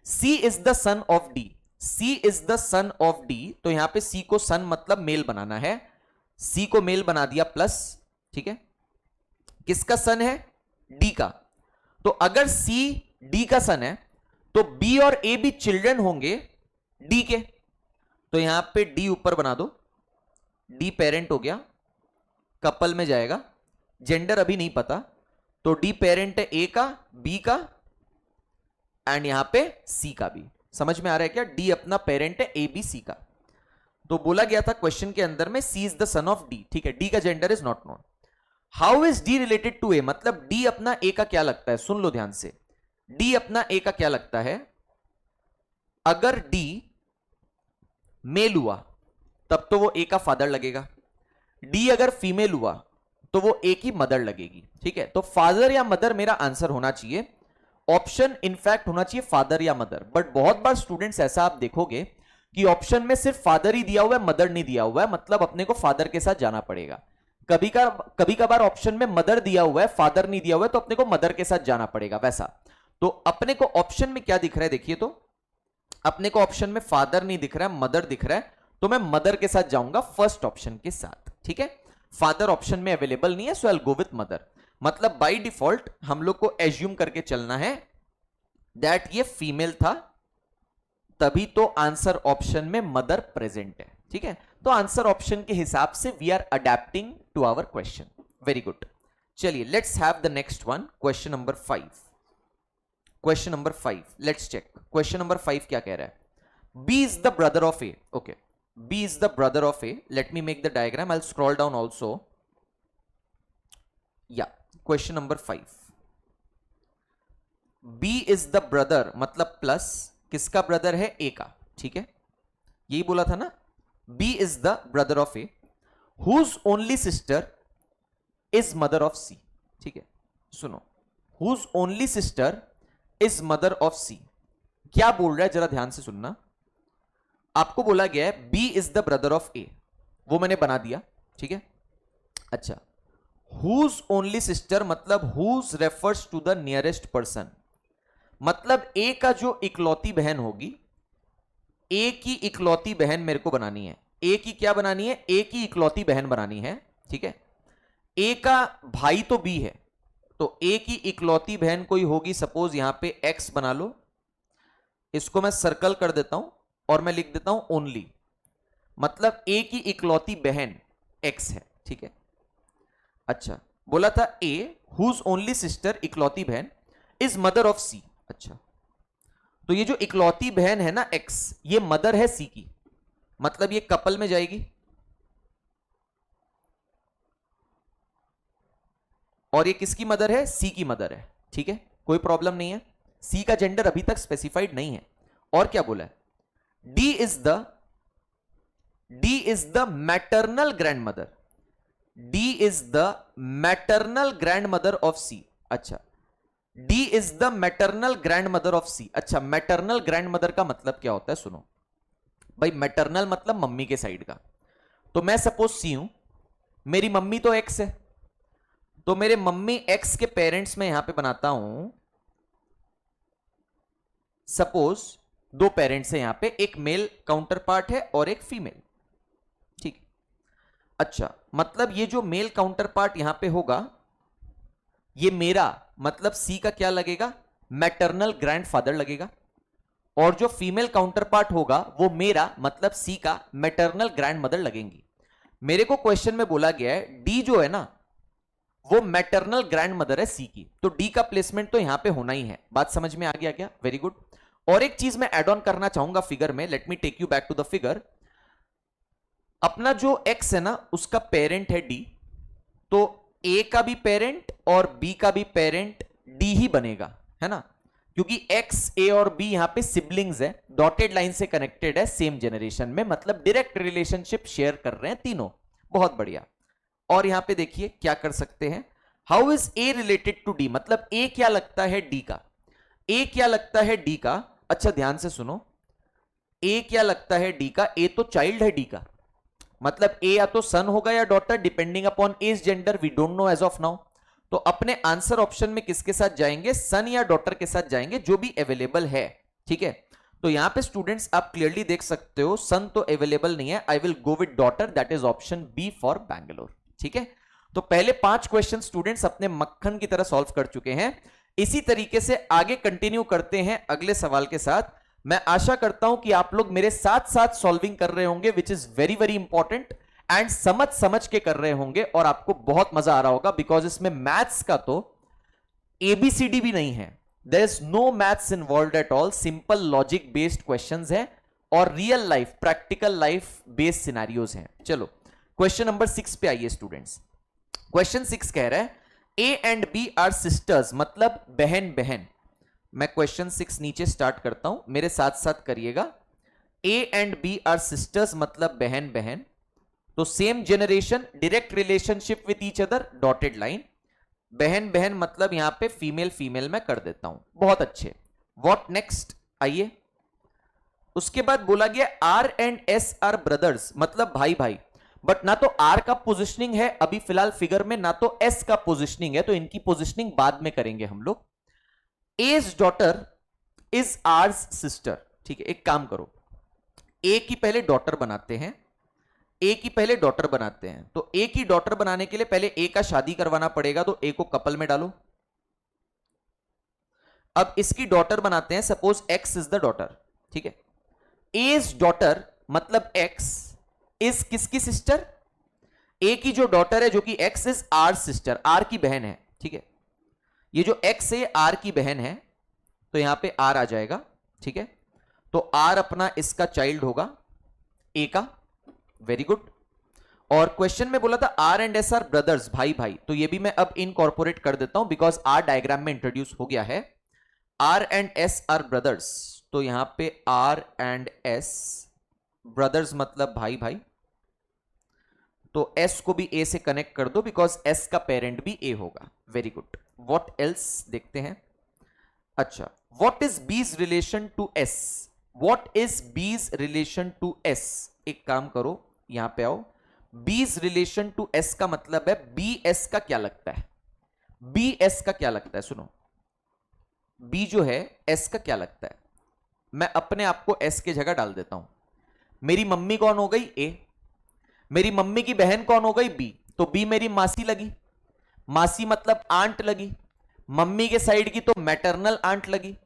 Speaker 1: C is the son of D. C is the son of D, तो यहां पे सी को सन मतलब मेल बनाना है. सी को मेल बना दिया प्लस. ठीक है. किसका सन है? डी का. तो अगर सी डी का सन है तो बी और ए भी चिल्ड्रन होंगे डी के. तो यहां पे डी ऊपर बना दो. डी पेरेंट हो गया, कपल में जाएगा. जेंडर अभी नहीं पता, तो डी पेरेंट है ए का, बी का, एंड यहां पे सी का भी. समझ में आ रहा है क्या? डी अपना पेरेंट है ए बी सी का. तो बोला गया था क्वेश्चन के अंदर में C is the son of D. ठीक है. डी का gender is not known. How is D related to A, मतलब डी अपना ए का क्या लगता है? सुन लो ध्यान से. डी अपना ए का क्या लगता है? अगर डी मेल हुआ तब तो वो ए का फादर लगेगा. डी अगर फीमेल हुआ तो वो ए की मदर लगेगी. ठीक है. तो फादर या मदर मेरा आंसर होना चाहिए. ऑप्शन इनफैक्ट होना चाहिए फादर या मदर. बट बहुत बार स्टूडेंट्स ऐसा आप देखोगे कि ऑप्शन में सिर्फ फादर ही दिया हुआ है, मदर नहीं दिया हुआ है, मतलब अपने को फादर के साथ जाना पड़ेगा. कभी कभार ऑप्शन में मदर दिया हुआ है, फादर नहीं दिया हुआ है, तो अपने को मदर के साथ जाना पड़ेगा. वैसा तो अपने को ऑप्शन में क्या दिख रहा है देखिए. तो अपने को ऑप्शन में फादर नहीं दिख रहा है, मदर दिख रहा है, तो मैं मदर के साथ जाऊंगा फर्स्ट ऑप्शन के साथ. ठीक है. फादर ऑप्शन में अवेलेबल नहीं है, so I will go with mother. मतलब बाय डिफॉल्ट हम लोग को एज्यूम करके चलना है दैट ये फीमेल था, तभी तो आंसर ऑप्शन में मदर प्रेजेंट है. ठीक है. तो आंसर ऑप्शन के हिसाब से we are adapting to our question. Very good. चलिए let's have the next one. Question number 5. Question number 5 let's check. Question number 5 क्या कह रहा है? B is the brother of A. Okay, B is the brother of A. Let me make the diagram. I will scroll down also. या question number 5. B is the brother मतलब plus किसका brother है? A का. ठीक है. यही बोला था ना. B is the brother of A whose only sister is mother of C. ठीक है. सुनो, whose only sister is mother of C. क्या बोल रहा है जरा ध्यान से सुनना. आपको बोला गया है B is the brother of A, वो मैंने बना दिया. ठीक है. अच्छा, हुज ओनली सिस्टर मतलब whose refers to the nearest person, मतलब ए का जो इकलौती बहन होगी, ए की इकलौती बहन मेरे को बनानी है. ए की क्या बनानी है? ए की इकलौती बहन बनानी है. ठीक है. ए का भाई तो बी है, तो ए की इकलौती बहन कोई होगी, सपोज यहां पे एक्स बना लो. इसको मैं सर्कल कर देता हूं और मैं लिख देता हूं ओनली, मतलब ए की इकलौती बहन एक्स है. ठीक है. अच्छा, बोला था ए हुज ओनली सिस्टर इकलौती बहन इज मदर ऑफ सी. अच्छा, तो ये जो इकलौती बहन है ना एक्स, ये मदर है सी की, मतलब ये कपल में जाएगी, और ये किसकी मदर है? सी की मदर है। ठीक है, कोई प्रॉब्लम नहीं है। सी का जेंडर अभी तक स्पेसिफाइड नहीं है। और क्या बोला है? D is the maternal grandmother, D is the maternal grandmother of C. अच्छा, D is the maternal grandmother of C. अच्छा, मैटरनल ग्रैंड मदर का मतलब क्या होता है? सुनो भाई, मैटरनल मतलब मम्मी के साइड का। तो मैं सपोज सी हूं, मेरी मम्मी तो एक्स है, तो मेरे मम्मी एक्स के पेरेंट्स में यहां पे बनाता हूं, सपोज दो पेरेंट्स है यहां पे, एक मेल काउंटर पार्ट है और एक फीमेल। ठीक। अच्छा, मतलब ये जो मेल काउंटर पार्ट यहां पे होगा, ये मेरा मतलब सी का क्या लगेगा? मैटरनल ग्रैंडफादर लगेगा। और जो फीमेल काउंटर पार्ट होगा वो मेरा मतलब सी का मैटरनल ग्रैंडमदर लगेंगी। मेरे को क्वेश्चन में बोला गया है डी जो है ना, वो मैटरनल ग्रैंडमदर है सी की, तो डी का प्लेसमेंट तो यहां पे होना ही है। बात समझ में आ गया क्या? Very good. और एक चीज मैं ऐड ऑन करना चाहूंगा फिगर में, let me take you back to the figure. अपना जो एक्स है ना, उसका पेरेंट है डी, तो ए का भी पेरेंट और बी का भी पेरेंट डी ही बनेगा, है ना, क्योंकि एक्स, ए और बी यहां पे सिबलिंग्स है, डॉटेड लाइन से कनेक्टेड है सेम जनरेशन में, मतलब डायरेक्ट रिलेशनशिप शेयर कर रहे हैं तीनों। बहुत बढ़िया। और यहां पे देखिए क्या कर सकते हैं, how is A related to D, मतलब ए क्या लगता है डी का, ए क्या लगता है डी का। अच्छा ध्यान से सुनो, ए क्या लगता है डी का? ए तो चाइल्ड है डी का, मतलब ए या तो सन होगा या daughter, depending upon A's gender, we don't know as of now. तो अपने आंसर ऑप्शन में किसके साथ जाएंगे? सन या डॉटर के साथ जाएंगे, जो भी अवेलेबल है। ठीक है, तो यहां पे स्टूडेंट्स आप क्लियरली देख सकते हो सन तो अवेलेबल नहीं है, I will go with daughter, that is option B for Bangalore. ठीक है, तो पहले 5 क्वेश्चन स्टूडेंट्स अपने मक्खन की तरह सॉल्व कर चुके हैं। इसी तरीके से आगे कंटिन्यू करते हैं अगले सवाल के साथ। मैं आशा करता हूं कि आप लोग मेरे साथ साथ सॉल्विंग कर रहे होंगे, which is very very important, and समझ समझ के कर रहे होंगे, और आपको बहुत मजा आ रहा होगा, बिकॉज इसमें मैथ्स का तो एबीसीडी भी नहीं है, there is no maths involve at all, simple logic based questions हैं और real life practical life based scenarios हैं। चलो क्वेश्चन नंबर 6 पे आइए स्टूडेंट्स। क्वेश्चन 6 कह रहा है A and B are sisters, मतलब बहन बहन। मैं क्वेश्चन 6 नीचे स्टार्ट करता हूं, मेरे साथ साथ करिएगा। A and B are sisters मतलब बहन बहन, तो same generation, direct relationship with each other, dotted line. बहन बहन मतलब यहां पे फीमेल फीमेल में कर देता हूं। बहुत अच्छे। व्हाट नेक्स्ट, आइए। उसके बाद बोला गया R and S are brothers, मतलब भाई भाई, बट ना तो आर का पोजिशनिंग है अभी फिलहाल फिगर में, ना तो एस का पोजिशनिंग है, तो इनकी पोजिशनिंग बाद में करेंगे हम लोग। A's daughter is R's sister. ठीक है, एक काम करो, ए की पहले डॉटर बनाते हैं, ए की पहले डॉटर बनाते हैं। तो ए की डॉटर बनाने के लिए पहले ए का शादी करवाना पड़ेगा, तो ए को कपल में डालो। अब इसकी डॉटर बनाते हैं, suppose X is the daughter. ठीक है, एज डॉटर मतलब एक्स इज किसकी सिस्टर? ए की जो डॉटर है जो कि X is R sister, R की बहन है। ठीक है, ये जो एक्स है आर की बहन है, तो यहां पे आर आ जाएगा। ठीक है, तो आर अपना इसका चाइल्ड होगा ए का। Very good. और क्वेश्चन में बोला था R and S are brothers, भाई भाई, तो ये भी मैं अब इनकॉर्पोरेट कर देता हूं, बिकॉज आर डायग्राम में इंट्रोड्यूस हो गया है। R and S are brothers, तो यहां पे आर एंड एस, ब्रदर्स मतलब भाई भाई, तो एस को भी ए से कनेक्ट कर दो, बिकॉज एस का पेरेंट भी ए होगा। Very good. व्हाट एल्स देखते हैं। अच्छा, what is B's relation to S? What is B's relation to S? एक काम करो, यहां पे आओ। बीज रिलेशन टू एस का मतलब है बी एस का क्या लगता है? बी एस का क्या लगता है? सुनो, बी जो है एस का क्या लगता है? मैं अपने आप को एस के जगह डाल देता हूं। मेरी मम्मी कौन हो गई? ए। मेरी मम्मी की बहन कौन हो गई? बी। तो बी मेरी मासी लगी, मासी मतलब आंट लगी, मम्मी के साइड की तो मैटरनल आंट लगी।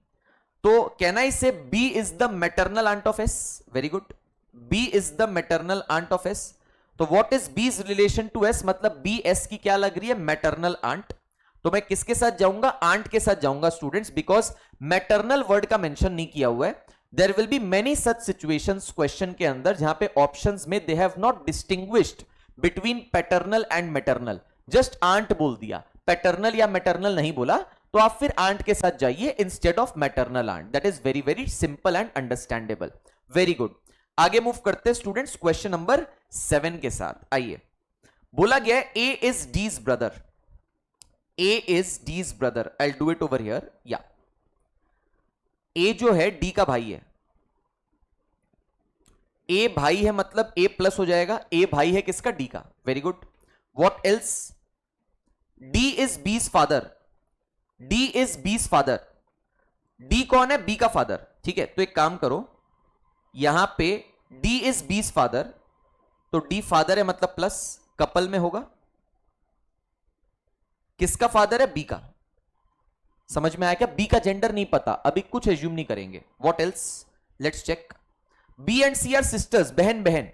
Speaker 1: तो can I say B is the maternal aunt of S? Very good, B is the maternal aunt of S. तो what is B's relation to S? मतलब बी एस की क्या लग रही है? Maternal aunt. तो मैं किसके साथ जाऊंगा? आंट के साथ जाऊंगा स्टूडेंट्स, बिकॉज मैटरनल वर्ड का मेंशन नहीं किया हुआ है. There will be many such situations question के अंदर जहां पे ऑप्शंस में they have not distinguished between paternal and maternal, just aunt बोल दिया, पैटर्नल या मैटरनल नहीं बोला, तो आप फिर आंट के साथ जाइए instead of maternal aunt. That is very very simple and understandable. Very good. आगे मूव करते हैं स्टूडेंट्स क्वेश्चन नंबर 7 के साथ. आइए, बोला गया है A is D's brother. A is D's brother. I do it over here. या ए जो है डी का भाई है. ए भाई है मतलब ए प्लस हो जाएगा. ए भाई है किसका? डी का. Very good. What else? D is बीज फादर. डी इज बीज फादर. डी कौन है? बी का फादर. ठीक है, तो एक काम करो, यहां पे डी इज बीज फादर, तो डी फादर है मतलब प्लस, कपल में होगा. किसका फादर है? बी का. समझ में आया क्या? बी का जेंडर नहीं पता, अभी कुछ एज्यूम नहीं करेंगे. What else? Let's check. B and C are sisters, बहन बहन.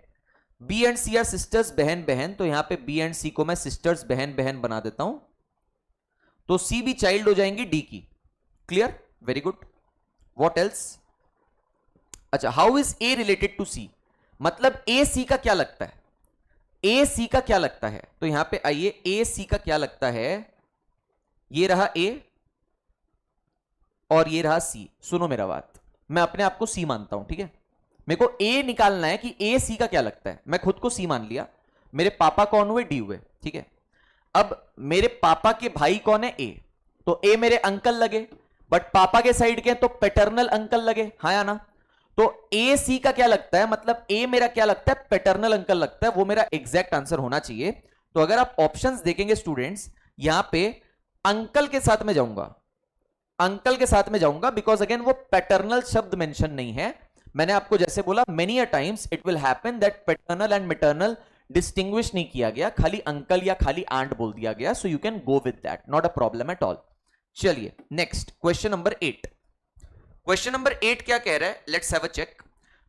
Speaker 1: B and C are sisters, बहन बहन. तो यहां पे बी एंड सी को मैं सिस्टर्स बहन बहन बना देता हूं, तो सी भी चाइल्ड हो जाएंगी डी की. Clear? Very good. What else? अच्छा, how is A related to C? मतलब ए सी का क्या लगता है? ए सी का क्या लगता है? तो यहां पे आइए, ए सी का क्या लगता है? ये रहा ए और ये रहा सी. सुनो मेरा बात, मैं अपने आप को सी मानता हूं, ठीक है. मेरे को ए निकालना है कि ए सी का क्या लगता है. मैं खुद को सी मान लिया. मेरे पापा कौन हुए? डी हुए. ठीक है. अब मेरे पापा के भाई कौन है? ए. तो ए मेरे अंकल लगे, बट पापा के साइड के तो पैटर्नल अंकल लगे. हाँ या ना? तो ए सी का क्या लगता है? मतलब ए मेरा क्या लगता है? पैटर्नल अंकल लगता है. वो मेरा एग्जैक्ट आंसर होना चाहिए. तो अगर आप ऑप्शंस देखेंगे स्टूडेंट्स, यहां पे अंकल के साथ में जाऊंगा, अंकल के साथ में जाऊंगा, बिकॉज अगेन वो पैटर्नल शब्द मेंशन नहीं है. मैंने आपको जैसे बोला, many a times it will happen that paternal and maternal distinguish नहीं किया गया, खाली अंकल या खाली आंट बोल दिया गया. So you can go with that, not a problem at all. चलिए next, question number 8. Question number 8 क्या कह रहा है? Let's have a check.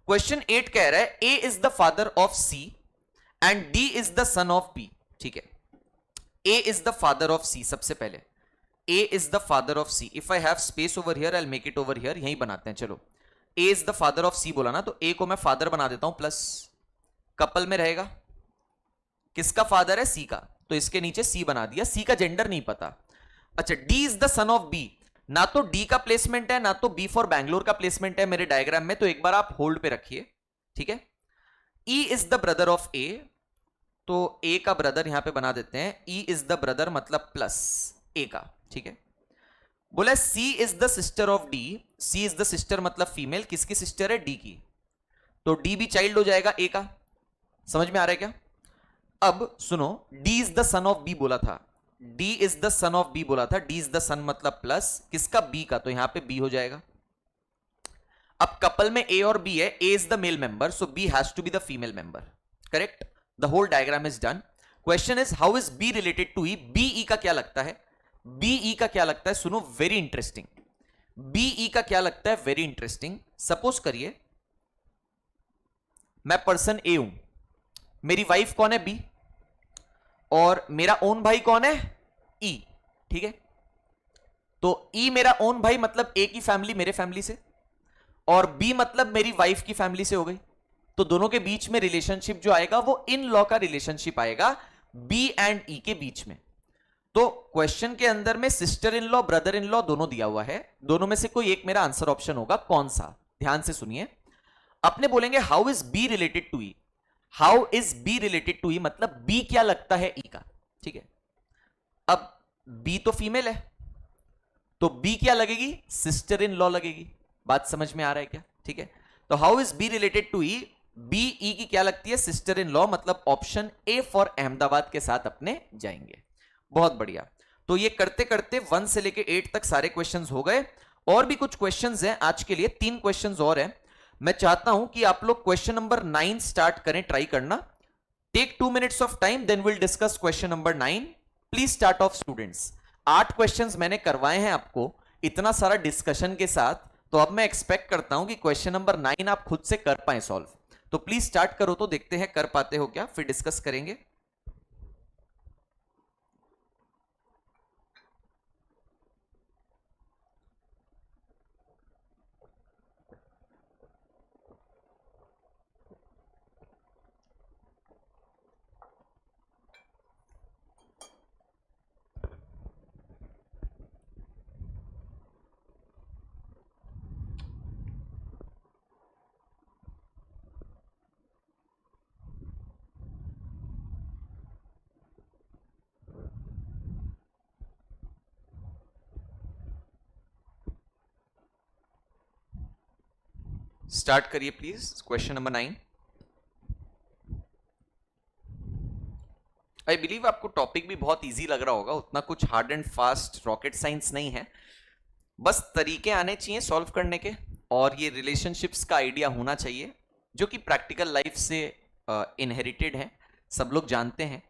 Speaker 1: Question 8 कह रहा है A is the father of C and D is the son of B. ठीक है, A is the father of C. सबसे पहले A is the father of C. If I have space over here I will make it over here. यहीं बनाते हैं. चलो, ए is the father of सी बोला ना, तो ए को मैं फादर बना देता हूं प्लस, कपल में रहेगा. किसका फादर है? सी का. तो इसके नीचे सी बना दिया. सी का जेंडर नहीं पता. अच्छा, D is the son of B. ना तो डी का प्लेसमेंट है, ना तो बी फॉर बैंगलोर का प्लेसमेंट है मेरे डायग्राम में. तो एक बार आप होल्ड पे रखिए. ठीक है. E is the brother of A. तो ए का ब्रदर यहां पे बना देते हैं. ई इज द ब्रदर मतलब प्लस ए का. ठीक है. बोला C is the sister of D. C is the sister मतलब फीमेल. किसकी सिस्टर है? डी की. तो डी भी चाइल्ड हो जाएगा ए का. समझ में आ रहा है क्या? अब सुनो, D is the son of B बोला था. D is the son of B बोला था. डी इज द सन मतलब प्लस किसका? बी का. तो यहां पे बी हो जाएगा. अब कपल में ए और बी है. A is the male member, so B has to be the female member. Correct. The whole diagram is done. Question is how is B related to E? B E का क्या लगता है? B E का क्या लगता है? सुनो, very interesting. B E का क्या लगता है? Very interesting. सपोज करिए मैं पर्सन ए हूं, मेरी वाइफ कौन है? बी, और मेरा ओन भाई कौन है? ई. ठीक है. तो ई मेरा ओन भाई मतलब ए की फैमिली मेरे फैमिली से, और बी मतलब मेरी वाइफ की फैमिली से हो गई. तो दोनों के बीच में रिलेशनशिप जो आएगा वो इन लॉ का रिलेशनशिप आएगा बी एंड ई के बीच में. तो क्वेश्चन के अंदर में sister in law, brother in law दोनों दिया हुआ है. दोनों में से कोई एक मेरा आंसर ऑप्शन होगा. कौन सा? ध्यान से सुनिए. अपने बोलेंगे how is B related to E. How is B related to E मतलब बी क्या लगता है ई का. ठीक है. अब बी तो फीमेल है, तो बी क्या लगेगी? सिस्टर इन लॉ लगेगी. बात समझ में आ रहा है क्या? ठीक है. तो how is B related to E? B E की क्या लगती है? Sister in law. मतलब ऑप्शन ए फॉर अहमदाबाद के साथ अपने जाएंगे. बहुत बढ़िया. तो ये करते करते 1 से लेके 8 तक सारे क्वेश्चंस हो गए. और भी कुछ क्वेश्चंस हैं आज के लिए. 3 क्वेश्चंस और हैं. मैं चाहता हूं कि आप लोग क्वेश्चन नंबर 9 स्टार्ट करें. ट्राई करना. Take 2 minutes of time, then will discuss question number 9. Please start off students. 8 questions मैंने करवाए हैं आपको इतना सारा डिस्कशन के साथ. तो अब मैं एक्सपेक्ट करता हूं कि क्वेश्चन नंबर 9 आप खुद से कर पाए सॉल्व. तो प्लीज स्टार्ट करो, तो देखते हैं कर पाते हो क्या, फिर डिस्कस करेंगे. स्टार्ट करिए please question number 9। I believe आपको टॉपिक भी बहुत इजी लग रहा होगा, उतना कुछ hard and fast rocket science नहीं है, बस तरीके आने चाहिए सॉल्व करने के, और ये रिलेशनशिप्स का आइडिया होना चाहिए जो कि प्रैक्टिकल लाइफ से इनहेरिटेड है, सब लोग जानते हैं।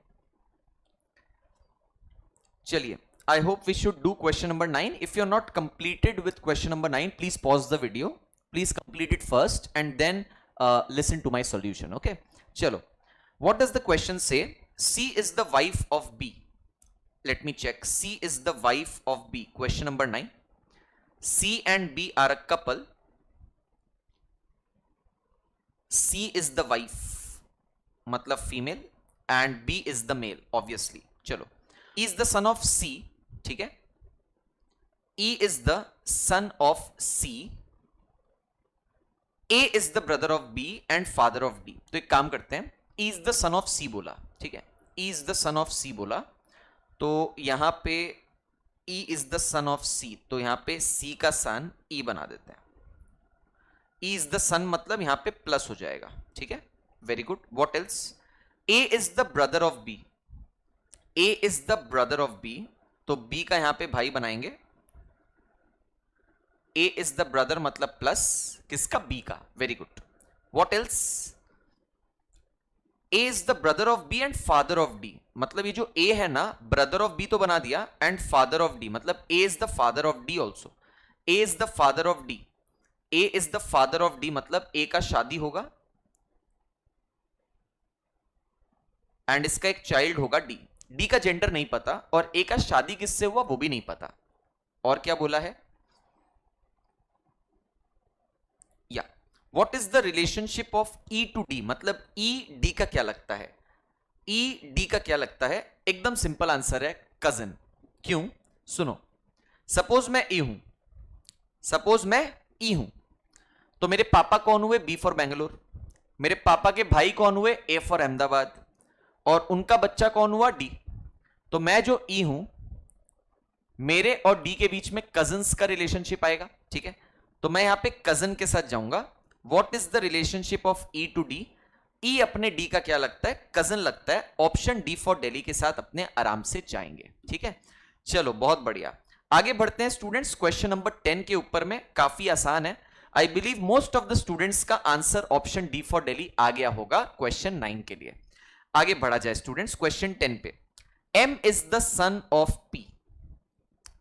Speaker 1: चलिए, I hope we should do question number 9। If you are not completed with question number 9, please pause the video, please complete it first and then listen to my solution. Okay, चलो, what does the question say? C is the wife of B. Let me check. C is the wife of B. Question number 9. C and B are a couple. C is the wife, मतलब female, and B is the male, obviously. चलो, E is the son of C, ठीक है? E is the son of C. A is the brother of B and father of D. तो एक काम करते हैं, E is the son of C बोला, ठीक है? E is the son of C बोला, तो यहां पे E is the son of C, तो यहां पे C का सन E बना देते हैं। E is the son मतलब यहां पे प्लस हो जाएगा, ठीक है? Very good. What else? A is the brother of B. A is the brother of B, तो B का यहां पे भाई बनाएंगे। A is the brother मतलब प्लस किसका? B का। Very good. What else? A is the brother of B and father of D, मतलब ये जो A है ना, brother of B तो बना दिया, and father of D, मतलब A is the father of D also. A is the father of D. A is the father of D मतलब A का शादी होगा एंड इसका एक चाइल्ड होगा D. D का जेंडर नहीं पता और A का शादी किससे हुआ वो भी नहीं पता। और क्या बोला है? या What is the relationship of E to D? मतलब E D का क्या लगता है? E D का क्या लगता है? एकदम सिंपल आंसर है, कजन। क्यों? सुनो, सपोज मैं E हूं, सपोज मैं E हूं, तो मेरे पापा कौन हुए? B for Bangalore. मेरे पापा के भाई कौन हुए? A for Ahmedabad. और उनका बच्चा कौन हुआ? D। तो मैं जो E हूं, मेरे और D के बीच में कजन्स का रिलेशनशिप आएगा, ठीक है? तो मैं यहां पे कजन के साथ जाऊंगा। What is the relationship of E to D? E अपने D का क्या लगता है? कजन लगता है। ऑप्शन डी फॉर दिल्ली के साथ अपने आराम से जाएंगे, ठीक है? चलो, बहुत बढ़िया, आगे बढ़ते हैं स्टूडेंट्स। क्वेश्चन नंबर 10 के ऊपर में काफी आसान है। I believe most of the students का answer option D for Delhi आ गया होगा क्वेश्चन 9 के लिए। आगे बढ़ा जाए स्टूडेंट्स क्वेश्चन 10 पे। M is the son of P,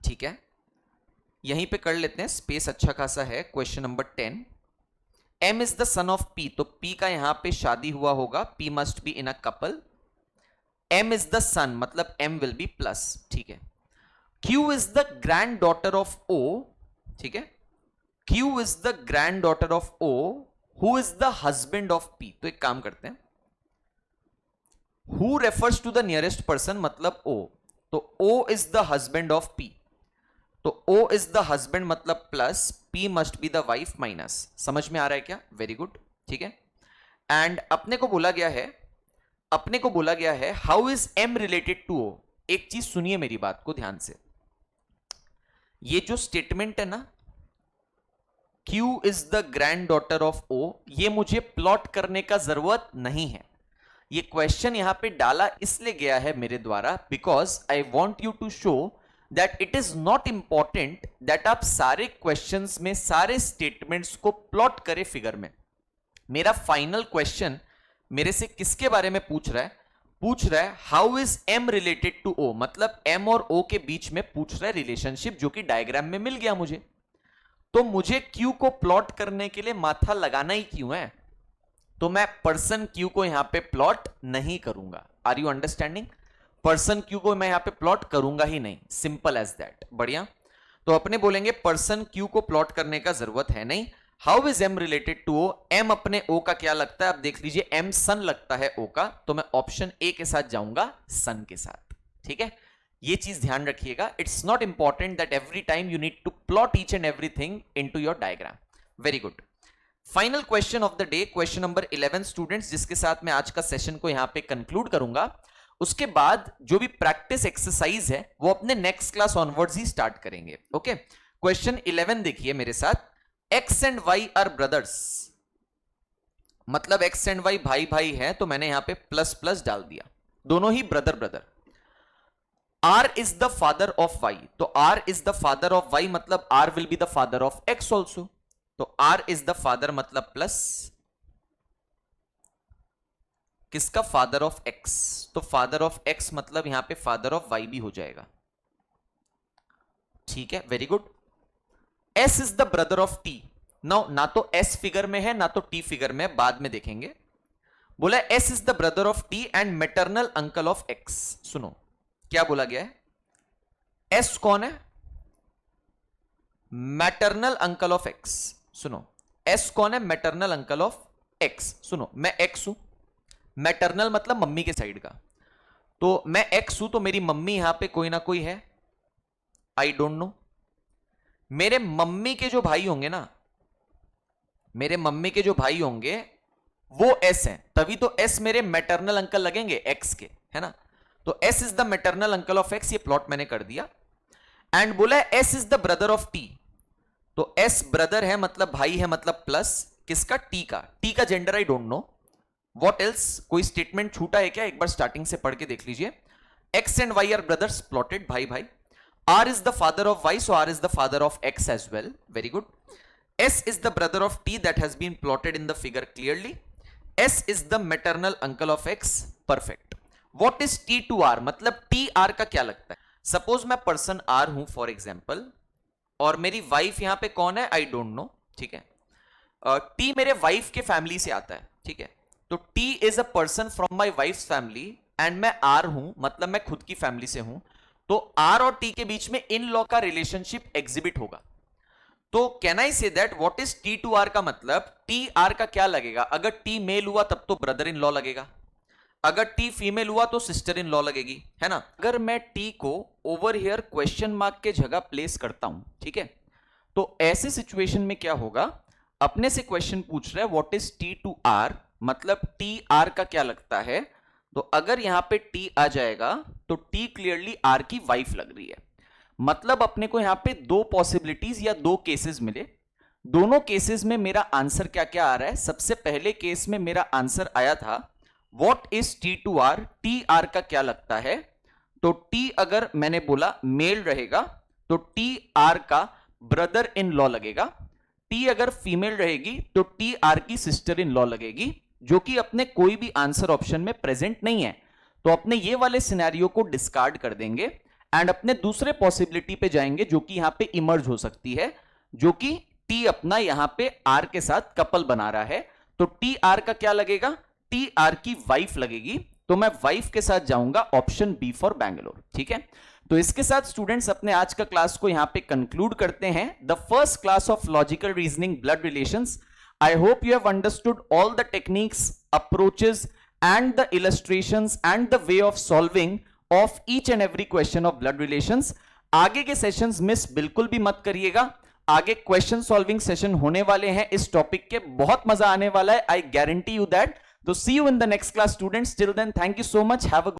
Speaker 1: ठीक है? यहीं पे कर लेते हैं, स्पेस अच्छा खासा है। Question number 10, M is the son of P, तो P का यहां पे शादी हुआ होगा, P must be in a couple. M is the son मतलब M will be plus, ठीक है? Q is the granddaughter of O, ठीक है? Q is the granddaughter of O, who is the husband of P. तो एक काम करते हैं, who refers to the nearest person मतलब O, तो O is the husband of P, तो O is the husband मतलब plus P must be the wife minus. समझ में आ रहा है क्या? वेरी गुड, ठीक है? एंड अपने को बोला गया है how is M related to O। एक चीज सुनिए मेरी बात को ध्यान से, ये जो स्टेटमेंट है ना, Q is the grand daughter of O, ये मुझे प्लॉट करने का जरूरत नहीं है। ये क्वेश्चन यहां पे डाला इसलिए गया है मेरे द्वारा because I want you to show that it is not important that आप सारे क्वेश्चंस में सारे स्टेटमेंट्स को प्लॉट करें फिगर में। मेरा फाइनल क्वेश्चन मेरे से किसके बारे में पूछ रहा है how is M related to O, मतलब M और O के बीच में पूछ रहा है रिलेशनशिप, जो कि डायग्राम में मिल गया मुझे। तो मुझे Q को प्लॉट करने के लिए माथा लगाना ही क्यों है? तो मैं पर्सन Q को यहां पे प्लॉट नहीं करूंगा। Are you understanding? Person Q को मैं यहां पे प्लॉट करूंगा ही नहीं, सिंपल एज दैट। बढ़िया, तो अपने बोलेंगे पर्सन Q को प्लॉट करने का जरूरत है नहीं। How is M related to O? M अपने O का क्या लगता है? आप देख लीजिए, M सन लगता है O का, तो मैं ऑप्शन ए के साथ जाऊंगा, सन के साथ, ठीक है? ये चीज ध्यान रखिएगा, it's not important that every time you need to plot each and everything into your diagram. Very good. Final question of the day, question number 11 students, जिसके साथ मैं आज का सेशन को यहां पे कंक्लूड करूंगा। उसके बाद जो भी प्रैक्टिस एक्सरसाइज है वो अपने नेक्स्ट क्लास ऑनवर्ड्स ही स्टार्ट करेंगे। ओके, क्वेश्चन 11 देखिए मेरे साथ। X and Y are brothers मतलब एक्स एंड वाई भाई भाई है, तो मैंने यहां पे प्लस प्लस डाल दिया, दोनों ही brother brother. R is the father of y, तो R is the father of y मतलब R will be the father of x also, तो R is the father मतलब प्लस किसका, फादर ऑफ x, तो फादर ऑफ x मतलब यहां पे father of y भी हो जाएगा। ठीक है, very good. S is the brother of t, ना तो S फिगर में है ना तो T फिगर में है, बाद में देखेंगे। बोला S is the brother of T and maternal uncle of X। सुनो क्या बोला गया है, S कौन है, मैटरनल अंकल ऑफ X। सुनो S कौन है, मैटरनल अंकल ऑफ X। सुनो मैं X हूं, मैटरनल मतलब मम्मी के साइड का, तो मैं X हूं तो मेरी मम्मी यहां पे कोई ना कोई है, आई डोंट नो। मेरे मम्मी के जो भाई होंगे ना, मेरे मम्मी के जो भाई होंगे वो S हैं, तभी तो S मेरे मैटरनल अंकल लगेंगे X के, है ना। तो S is the maternal uncle of X, ये प्लॉट मैंने कर दिया। एंड बोला है S is the brother of T, तो S ब्रदर है मतलब भाई है मतलब प्लस किसका, T का। T का gender I don't no, what else, कोई स्टेटमेंट छूटा है क्या, एक बार स्टार्टिंग से पढ़ के देख लीजिए। X and Y are brothers, plotted भाई भाई। R is the father of Y, so R is the father of X as well. Very good. S is the brother of T, that has been plotted in the figure clearly. S is the maternal uncle of X. Perfect. What is T to R? मतलब T R का क्या लगता है? Suppose मैं person R हूं for example, और मेरी wife यहां पे कौन है, I don't know, ठीक है। T मेरे wife के family से आता है, ठीक है। तो T is a person from my wife's family, and मैं R हूं मतलब मैं खुद की फैमिली से हूं, तो R और T के बीच में इन लॉ का रिलेशनशिप एग्जिबिट होगा। तो can I say that what is T to R का मतलब, T R का क्या लगेगा, अगर T मेल हुआ तब तो ब्रदर इन लॉ लगेगा, अगर T फीमेल हुआ तो सिस्टर इन लॉ लगेगी, है ना। अगर मैं T को ओवर हियर क्वेश्चन मार्क के जगह प्लेस करता हूं, ठीक है, तो ऐसे सिचुएशन में क्या होगा, अपने से क्वेश्चन पूछ रहा है what is T to R, मतलब T R का क्या लगता है, तो अगर यहां पे T आ जाएगा तो T क्लियरली R की वाइफ लग रही है। मतलब अपने को यहां पे दो पॉसिबिलिटीज या दो केसेस मिले, दोनों केसेस में मेरा आंसर क्या क्या आ रहा है। सबसे पहले केस में मेरा आंसर आया था what is T to R, T R का क्या लगता है, तो T अगर मैंने बोला मेल रहेगा तो T R का ब्रदर इन लॉ लगेगा, T अगर फीमेल रहेगी तो T R की सिस्टर इन लॉ लगेगी, जो कि अपने कोई भी आंसर ऑप्शन में प्रेजेंट नहीं है। तो अपने ये वाले सिनेरियो को डिस्कार्ड कर देंगे एंड अपने दूसरे पॉसिबिलिटी पे जाएंगे जो कि यहां पे इमर्ज हो सकती है, जो कि T अपना यहां पे R के साथ कपल बना रहा है। तो T R का क्या लगेगा, T R की वाइफ लगेगी, तो मैं वाइफ के साथ जाऊंगा ऑप्शन बी फॉर बैंगलोर। ठीक है, तो इसके साथ स्टूडेंट्स अपने आज का क्लास को यहां पे कंक्लूड करते हैं। The first class of logical reasoning blood relations. I hope you have understood all the techniques, approaches and the illustrations and the way of solving of each and every question of blood relations. आगे के sessions miss बिल्कुल भी मत करिएगा, आगे question solving session होने वाले हैं इस टॉपिक के, बहुत मजा आने वाला है, आई गारंटी यू दैट। तो see you in the next class students, till then thank you so much, have a